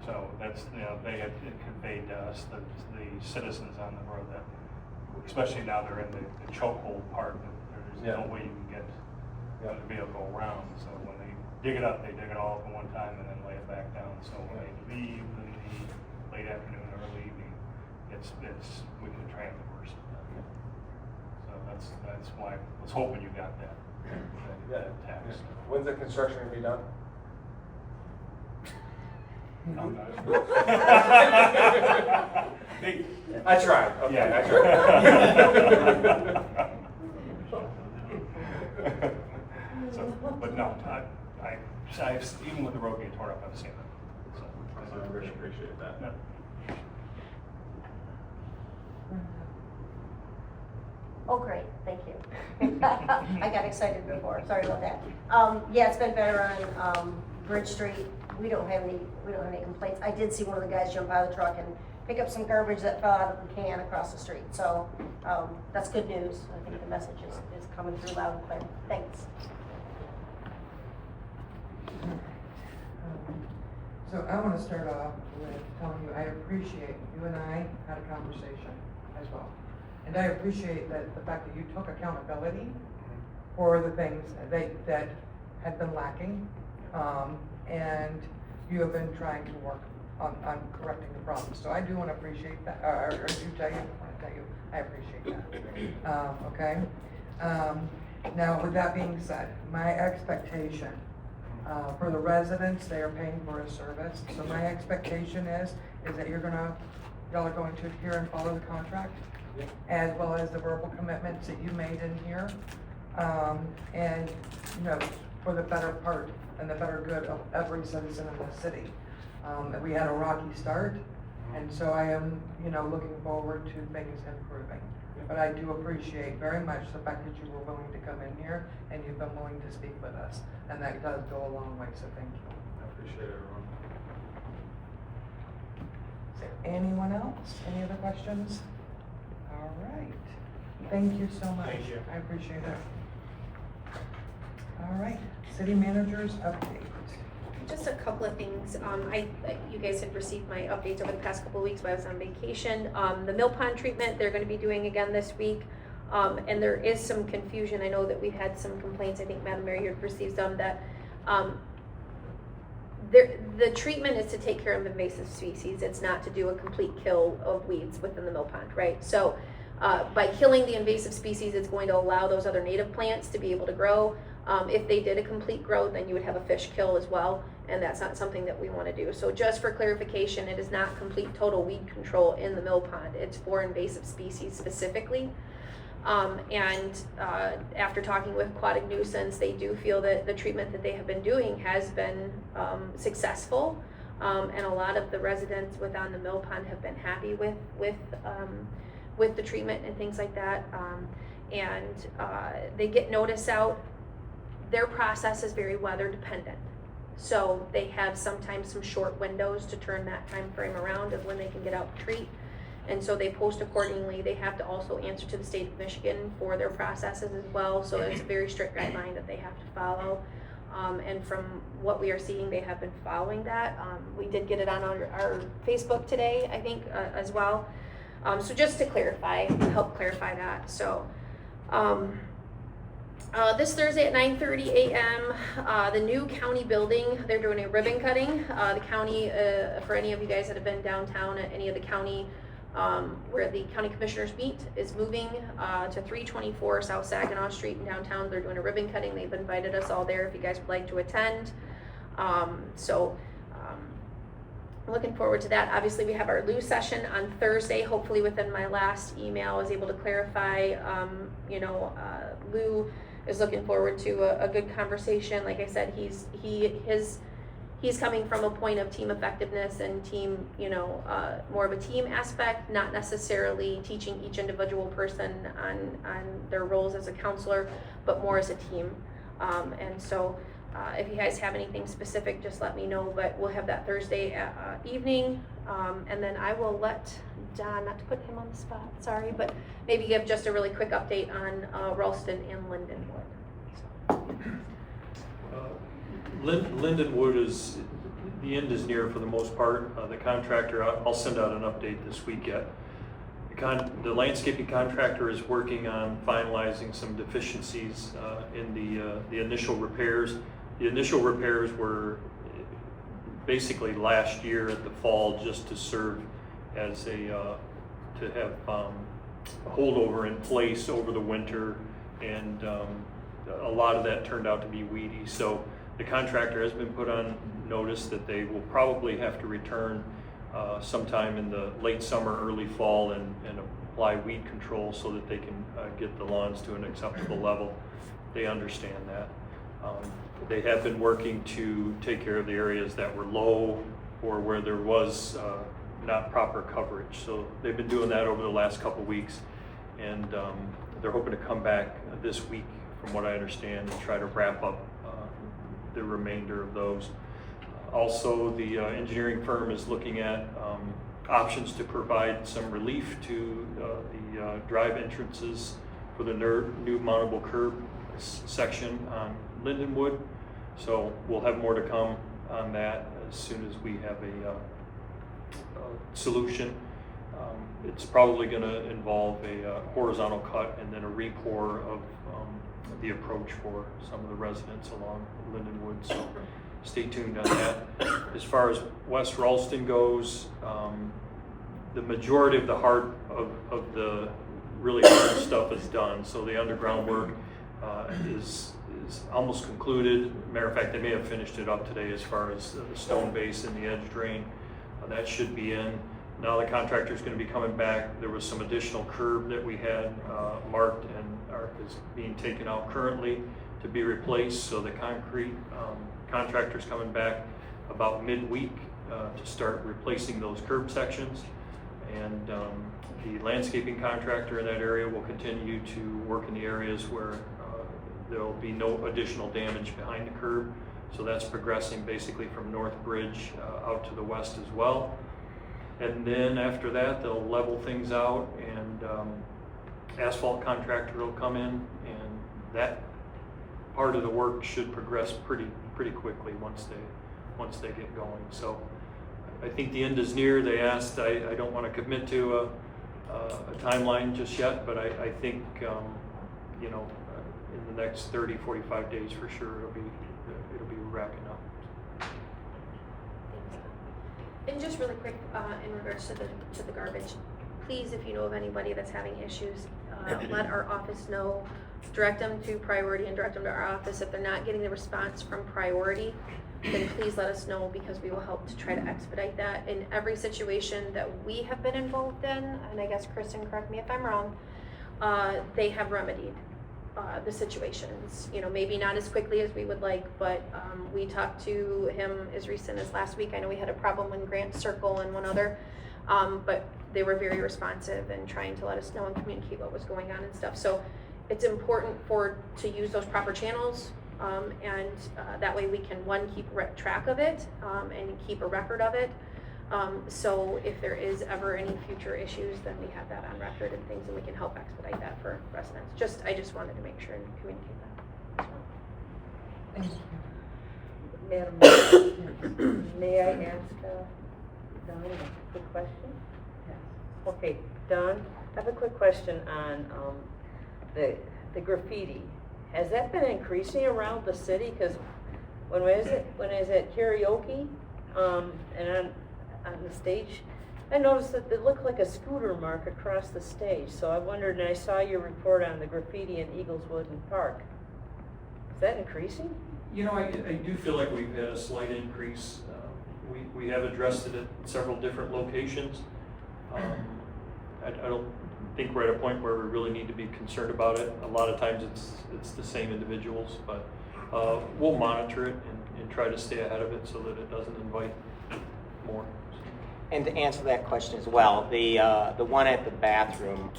So that's, they had conveyed to us, the citizens on the road, that, especially now they're in the chokehold part, there's no way you can get the vehicle around. So when they dig it up, they dig it all up in one time and then lay it back down. So when they leave in the late afternoon or early evening, we can traverse it. So that's why I was hoping you got that text. When's the construction gonna be done? I tried. Okay, Yeah. I tried. But no, I've even with the road being torn up, I've seen it. So I really appreciate that. Yeah. Oh, great, thank you. I got excited before, sorry about that. Yeah, it's been better on Bridge Street. We don't have any complaints. I did see one of the guys jump out of the truck and pick up some garbage that fell out of the can across the street. So that's good news. I think the message is coming through loud and clear. Thanks. So I want to start off with telling you, I appreciate, you and I had a conversation as well. And I appreciate that the fact that you took accountability for the things that had been lacking. And you have been trying to work on correcting the problem. So I do want to appreciate that, or do tell you, I want to tell you, I appreciate that. Okay? Now, with that being said, my expectation for the residents, they are paying for a service. So my expectation is that y'all are going to adhere and follow the contract, as well as the verbal commitments that you made in here. And, for the better part and the better good of every citizen in the city. We had a rocky start, and so I am, looking forward to things improving. But I do appreciate very much the fact that you were willing to come in here and you've been willing to speak with us, and that does go a long way, so thank you. I appreciate it, everyone. Is there anyone else? Any other questions? All right. Thank you so much. Thank you. I appreciate it. All right, city managers update. Just a couple of things. You guys had received my updates over the past couple of weeks while I was on vacation. The mill pond treatment, they're gonna be doing again this week. And there is some confusion. I know that we've had some complaints, I think Madam Mayor, you've received some, that the treatment is to take care of invasive species. It's not to do a complete kill of weeds within the mill pond, right? So by killing the invasive species, it's going to allow those other native plants to be able to grow. If they did a complete growth, then you would have a fish kill as well, and that's not something that we want to do. So just for clarification, it is not complete total weed control in the mill pond. It's for invasive species specifically. After talking with Aquatic Nuisance, they do feel that the treatment that they have been doing has been successful, and a lot of the residents within the mill pond have been happy with the treatment and things like that. They get notice out. Their process is very weather dependent. So they have sometimes some short windows to turn that time frame around of when they can get out to treat. And so they post accordingly. They have to also answer to the state of Michigan for their processes as well. So it's a very strict guideline that they have to follow. And from what we are seeing, they have been following that. We did get it on our Facebook today, I think, as well. So just to help clarify that. So, this Thursday at 9:30 a.m., the new county building, they're doing a ribbon cutting. The county, for any of you guys that have been downtown at any of the county, where the county commissioners meet, is moving to 324 South Saginaw Street in downtown. They're doing a ribbon cutting. They've invited us all there if you guys would like to attend. Looking forward to that. Obviously, we have our Lou session on Thursday. Hopefully within my last email I was able to clarify, Lou is looking forward to a good conversation. Like I said, he's coming from a point of team effectiveness and team, more of a team aspect, not necessarily teaching each individual person on their roles as a counselor, but more as a team. If you guys have anything specific, just let me know, but we'll have that Thursday evening. And then I will let Don, not to put him on the spot, sorry, but maybe give just a really quick update on Ralston and Lindenwood. Lindenwood the end is near for the most part. The contractor, I'll send out an update this week yet. The landscaping contractor is working on finalizing some deficiencies in the initial repairs. The initial repairs were basically last year at the fall, just to serve as to have a holdover in place over the winter, and a lot of that turned out to be weedy. So the contractor has been put on notice that they will probably have to return sometime in the late summer, early fall, and apply weed control so that they can get the lawns to an acceptable level. They understand that. They have been working to take care of the areas that were low or where there was not proper coverage. So they've been doing that over the last couple weeks, and they're hoping to come back this week, from what I understand, and try to wrap up the remainder of those. Also, the engineering firm is looking at options to provide some relief to the drive entrances for the new mountable curb section on Lindenwood. So we'll have more to come on that as soon as we have a solution. It's probably going to involve a horizontal cut and then a re-pour of the approach for some of the residents along Linden Woods. So stay tuned on that. As far as West Ralston goes, the majority of the of the really hard stuff is done. So the underground work is almost concluded. Matter of fact, they may have finished it up today as far as the stone base and the edge drain. That should be in. Now the contractor's going to be coming back. There was some additional curb that we had marked and is being taken out currently to be replaced. So the concrete contractor's coming back about midweek to start replacing those curb sections. And the landscaping contractor in that area will continue to work in the areas where there will be no additional damage behind the curb. So that's progressing basically from North Bridge out to the west as well. And then after that, they'll level things out, and asphalt contractor will come in, and that part of the work should progress pretty quickly once they get going. So I think the end is near. They asked, I don't want to commit to a timeline just yet, but I think you know, in the next 30-45 days for sure it'll be wrapping up. And just really quick, in regards to the garbage, please, if you know of anybody that's having issues, let our office know. Direct them to Priority and direct them to our office. If they're not getting the response from Priority, then please let us know, because we will help to try to expedite that. In every situation that we have been involved in, and I guess Kristen, correct me if I'm wrong, they have remedied the situations. You know, maybe not as quickly as we would like, but we talked to him as recent as last week. I know we had a problem in Grant Circle and one other, but they were very responsive and trying to let us know and communicate what was going on and stuff. So it's important to use those proper channels, and that way we can, one, keep track of it and keep a record of it. So if there is ever any future issues, then we have that on record and things, and we can help expedite that for residents. I just wanted to make sure and communicate that. Thank you. Madam, may I ask Don a quick question? Yes. Okay, Don, I have a quick question on the graffiti. Has that been increasing around the city? Because when I was at karaoke, and on the stage, I noticed that it looked like a scooter mark across the stage. So I wondered, and I saw your report on the graffiti in Eagleswood and Park. Is that increasing? You know, I do feel like we've had a slight increase. We have addressed it at several different locations. I don't think we're at a point where we really need to be concerned about it. A lot of times it's the same individuals, but we'll monitor it and try to stay ahead of it so that it doesn't invite more. And to answer that question as well, the one at the bathroom,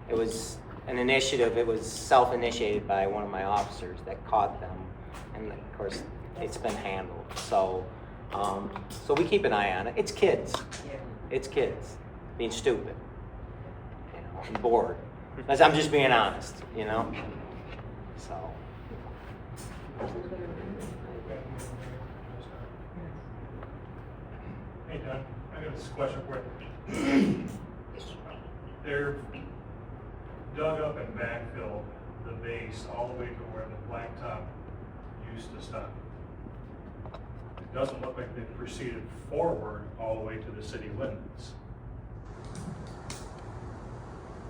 it was an initiative. It was self-initiated by one of my officers that caught them, and of course it's been handled. So we keep an eye on it. It's kids. Yeah. It's kids being stupid, you know, and bored. I'm just being honest, you know. So. Hey, Don, I got this question for you. They're dug up and backfilled the base all the way to where the blacktop used to stop. It doesn't look like they've proceeded forward all the way to the city limits.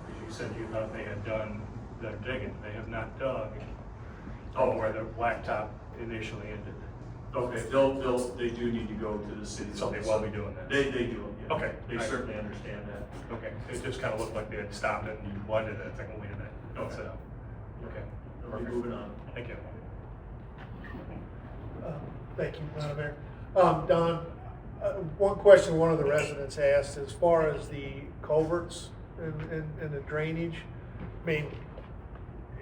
Because you said you thought they had done their digging. They have not dug where the blacktop initially ended. Okay, they do need to go to the city. So they will be doing that? They do, yeah. Okay. They certainly understand that. Okay, it just kind of looked like they had stopped it and you blended it, I think, wait a minute, don't sit down. Okay. We're moving on. Thank you. Thank you, Madam Mayor. Don, one question one of the residents asked, as far as the culverts and the drainage, I mean,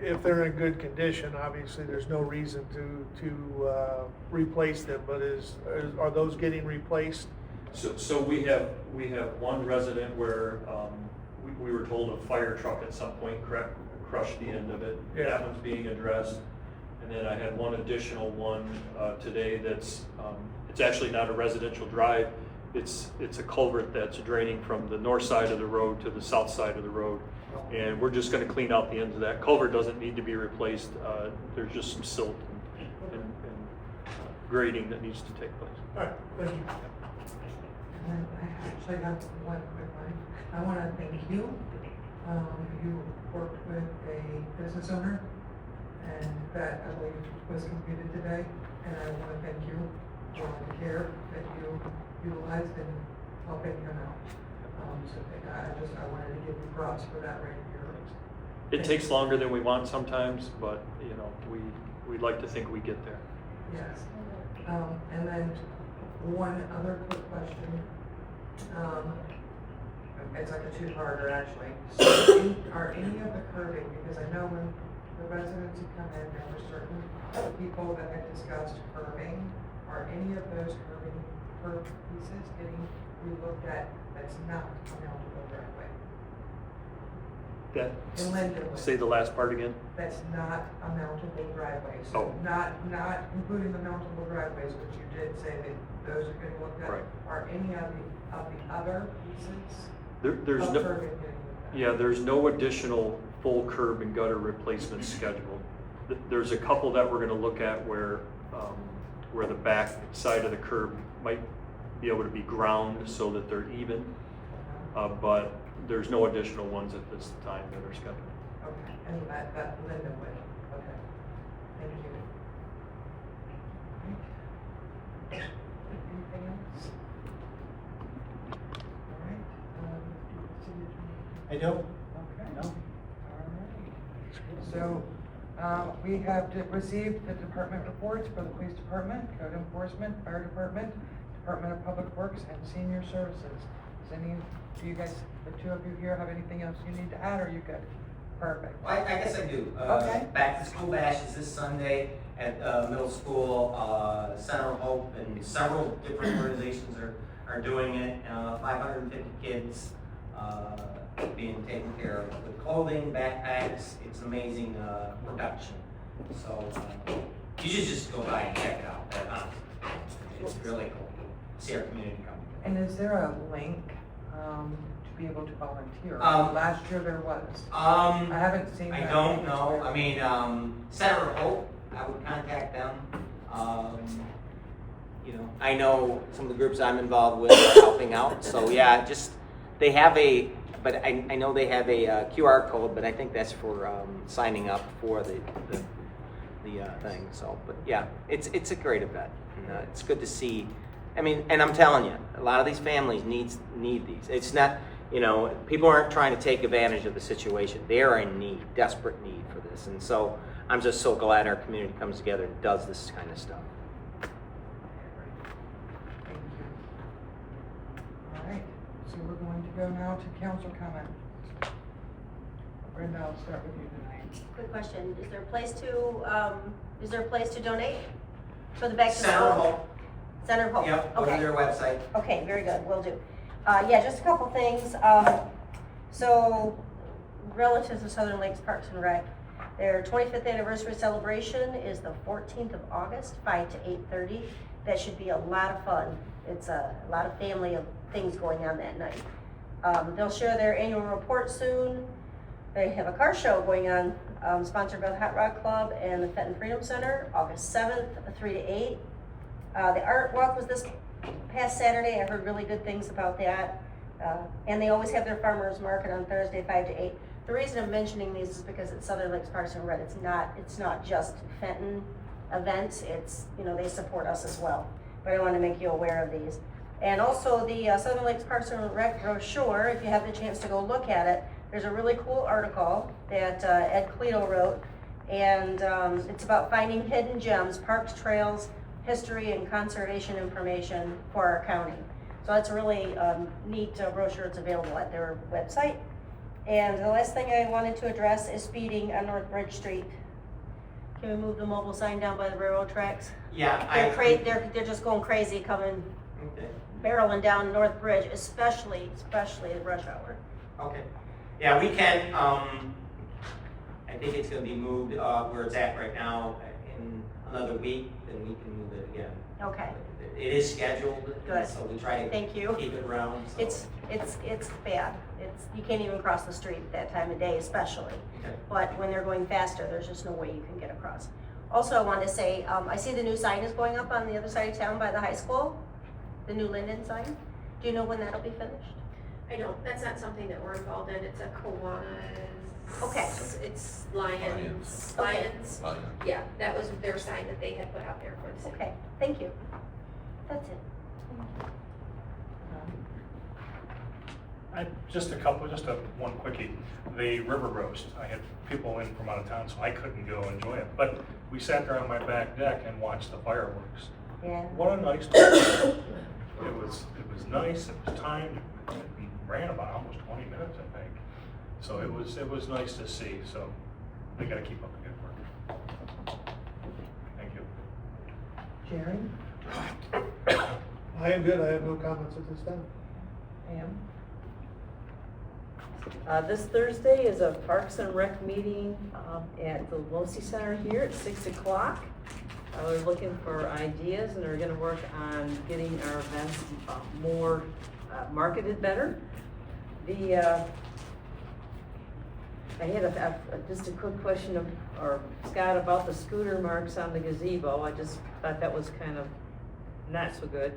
if they're in good condition, obviously there's no reason to replace them, but are those getting replaced? So we have one resident where we were told a fire truck at some point crushed the end of it. Yeah. That one's being addressed. And then I had one additional one today that's, it's actually not a residential drive. It's a culvert that's draining from the north side of the road to the south side of the road. And we're just gonna clean out the ends of that. Culvert doesn't need to be replaced. There's just some silt and grading that needs to take place. All right, thank you. And I actually got one quick one. I want to thank you. You worked with a business owner, and that I believe was completed today. And I want to thank you for the care that you utilized in helping him out. So I wanted to give you props for that right here. It takes longer than we want sometimes, but you know, we'd like to think we get there. Yes. And then one other quick question. It's like a two-parter actually. So are any of the curbing, because I know when the residents who come in, there were certain people that had discussed curbing, are any of those curb pieces getting relooked at that's not a mountable driveway? In Linden. Say the last part again? That's not a mountable driveway. So not including the mountable driveways, which you did say that those are getting looked at. Right. Are any of the other pieces There's of no, curbing getting looked at? yeah, there's no additional full curb and gutter replacement scheduled. There's a couple that we're gonna look at where the back side of the curb might be able to be ground so that they're even. But there's no additional ones at this time that are scheduled. Okay, and that Linden would, okay. Thank you. All right. Anything else? All right, city attorney. I don't. Okay. No. So, we have received the department reports for the police department, code enforcement, fire department, Department of Public Works, and senior services. Do you guys, the two of you here, have anything else you need to add, or are you good? Perfect. I guess I do. Okay. Back to school bash is this Sunday at middle school. Center of Hope and several different organizations are doing it. 550 kids being taken care of with clothing, backpacks. It's an amazing production. So you should just go by and check it out. It's really cool to see our community come together. And is there a link to be able to volunteer? Last year there was. I haven't seen that. I don't know. I mean, Center of Hope, I would contact them. You know, I know some of the groups I'm involved with are helping out. So yeah, just they have but I know they have a QR code, but I think that's for signing up for the thing. So, but yeah, it's a great event. And, it's good to see. I mean, and I'm telling you, a lot of these families need these. It's not, you know, people aren't trying to take advantage of the situation. They are in need, desperate need for this. And so I'm just so glad our community comes together and does this kind of stuff. Thank you. All right, so we're going to go now to council comments. Brenda, I'll start with you tonight. Quick question, is there a place to donate for the back to school? Center of Hope. Center of Hope? Yep, go to Okay. their website. Okay, very good, will do. Yeah, just a couple things. So, relative to Southern Lakes Parks and Rec, their 25th anniversary celebration is the 14th of August, 5 to 8:30. That should be a lot of fun. It's a lot of family things going on that night. They'll share their annual report soon. They have a car show going on, sponsored by the Hot Rod Club and the Fenton Freedom Center, August 7th, 3 to 8. The art walk was this past Saturday. I heard really good things about that. And they always have their farmers market on Thursday, 5 to 8. The reason I'm mentioning these is because it's Southern Lakes Parks and Rec. It's not just Fenton events. It's, you know, they support us as well. But I want to make you aware of these. And also the Southern Lakes Parks and Rec brochure, if you have the chance to go look at it, there's a really cool article that Ed Cleto wrote. And it's about finding hidden gems, parks, trails, history, and conservation information for our county. So it's a really neat brochure. It's available at their website. And the last thing I wanted to address is speeding on North Bridge Street. Can we move the mobile sign down by the railroad tracks? Yeah, They're just going crazy coming, barreling down North Bridge, especially at rush hour. Okay. Yeah, we can, I think it's gonna be moved where it's at right now in another week, then we can move it again. Okay, It is scheduled, Good. so we try to thank you. keep it around, so. It's bad. You can't even cross the street at that time of day especially. Okay. But when they're going faster, there's just no way you can get across. Also, I wanted to say, I see the new sign is going up on the other side of town by the high school, the new Linden sign. Do you know when that'll be finished? I don't, that's not something that we're involved in, it's a Kiwanis. Okay. It's Lions. Okay. Lions. Yeah, that was their sign that they had put out there for the city. Okay, thank you. That's it. Just one quickie. The river roast, I had people in from out of town, so I couldn't go enjoy it. But we sat there on my back deck and watched the fireworks. Yeah. What a nice day. It was nice, it was timed, it ran about almost 20 minutes, I think. So it was nice to see, so they gotta keep up the good work. Thank you. Jerry? I am good, I have no comments at this time. Pam? This Thursday is a Parks and Rec meeting at the Losi Center here at 6 o'clock. We're looking for ideas and we're gonna work on getting our events more marketed better. I had just a quick question or Scott, about the scooter marks on the gazebo. I just thought that was kind of not so good.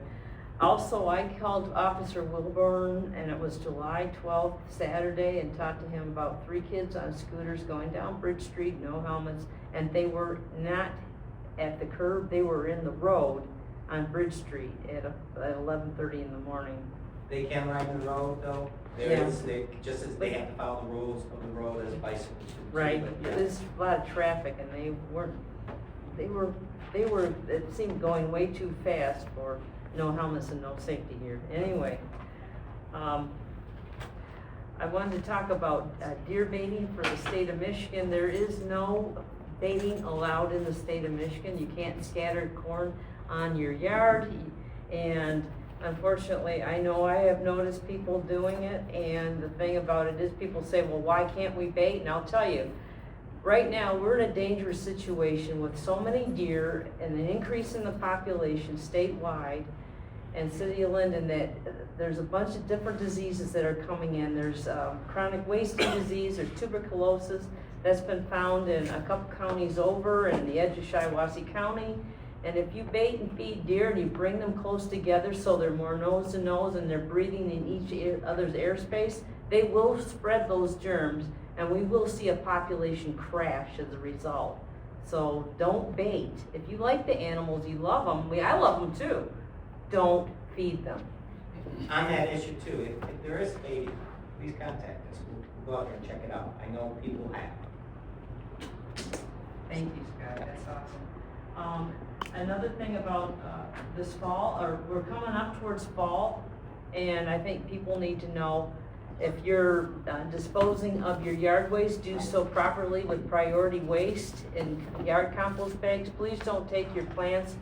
Also, I called Officer Wilburn, and it was July 12th, Saturday, and talked to him about 3 kids on scooters going down Bridge Street, no helmets, and they were not at the curb, they were in the road on Bridge Street at 11:30 in the morning. They can ride the road though. Just as they have to follow the rules of the road as bicycles do. Right, But, yeah. there's a lot of traffic, and they were, it seemed going way too fast for no helmets and no safety gear. Anyway, I wanted to talk about deer baiting for the state of Michigan. There is no baiting allowed in the state of Michigan. You can't scatter corn on your yard, and unfortunately, I know I have noticed people doing it, and the thing about it is people say, well, why can't we bait? And I'll tell you, right now, we're in a dangerous situation with so many deer and an increase in the population statewide and city of Linden that there's a bunch of different diseases that are coming in. There's chronic wasting disease, there's tuberculosis that's been found in a couple counties over in the edge of Shiawassee County. And if you bait and feed deer and you bring them close together so they're more nose to nose and they're breathing in each other's airspace, they will spread those germs and we will see a population crash as a result. So don't bait. If you like the animals, you love them, I love them too, don't feed them. On that issue too, if there is baiting, please contact us. We'll go out there and check it out. I know people have. Thank you, Scott, that's awesome. Another thing about this fall, or we're coming up towards fall, and I think people need to know if you're disposing of your yard waste, do so properly with priority waste in yard compost bags. Please don't take your plants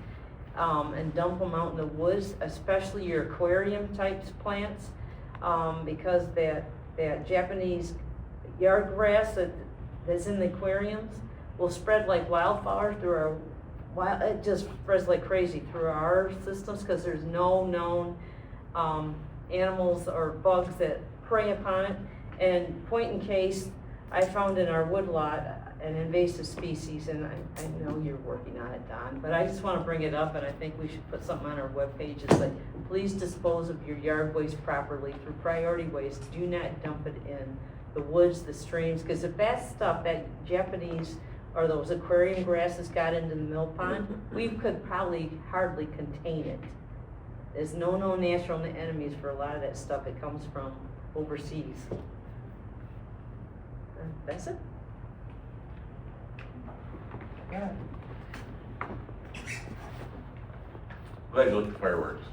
and dump them out in the woods, especially your aquarium types plants, because that Japanese yard grass that's in the aquariums will spread like wildfire through our it just spreads like crazy through our systems because there's no known animals or bugs that prey upon it. And point in case, I found in our woodlot an invasive species, and I know you're working on it, Don, but I just want to bring it up, and I think we should put something on our webpage. It's like, please dispose of your yard waste properly through priority waste. Do not dump it in the woods, the streams, because if that stuff, that Japanese or those aquarium grasses got into the mill pond, we could probably hardly contain it. There's no known natural enemies for a lot of that stuff. It comes from overseas. That's it. Yeah. Glad you looked at fireworks.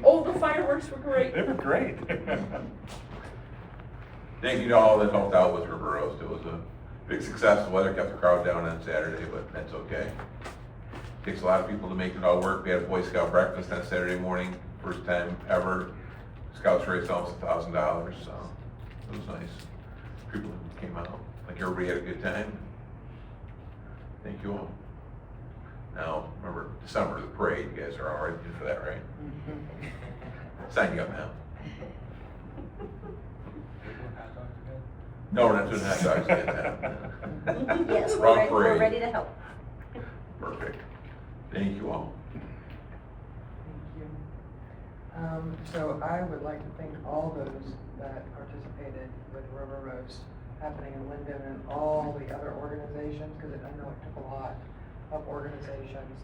Oh, the fireworks were great. They were great. Thank you to all that helped out with River Roast. It was a big success. The weather kept the crowd down on Saturday, but that's okay. Takes a lot of people to make it all work. We had a Boy Scout breakfast on Saturday morning, first time ever. Scouts raised almost $1,000, so it was nice. People came out. Like everybody had a good time. Thank you all. December, the parade, you guys are all right for that, right? Sign you up now. No, we're not doing hot dogs yet, now. Yes, Wrong we're parade. ready to help. Perfect. Thank you all. Thank you. So I would like to thank all those that participated with River Roast happening in Linden and all the other organizations, because I know it took a lot of organizations.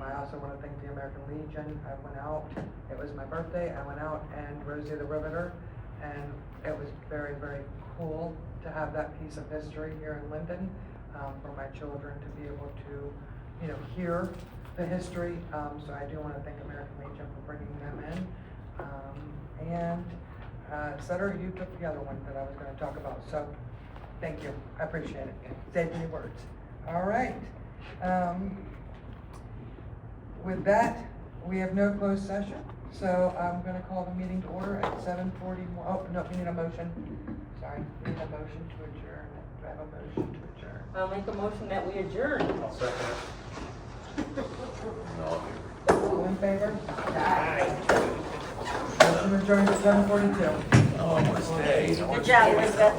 I also want to thank the American Legion. I went out, it was my birthday, I went out and Rosie the Riveter, and it was very, very cool to have that piece of history here in Linden, for my children to be able to, hear the history. So I do want to thank American Legion for bringing them in. And Sutter, you took the other one that I was going to talk about, so thank you, I appreciate it. Saved me words. All right. With that, we have no closed session, so I'm going to call the meeting to order at 7:41. Oh, no, we need a motion. Sorry, we need a motion to adjourn. Do I have a motion to adjourn? I'll make a motion that we adjourn. I'll second it. All in favor? Aye. Motion adjourned at 7:42. Oh, I want to stay. Good job, Elizabeth.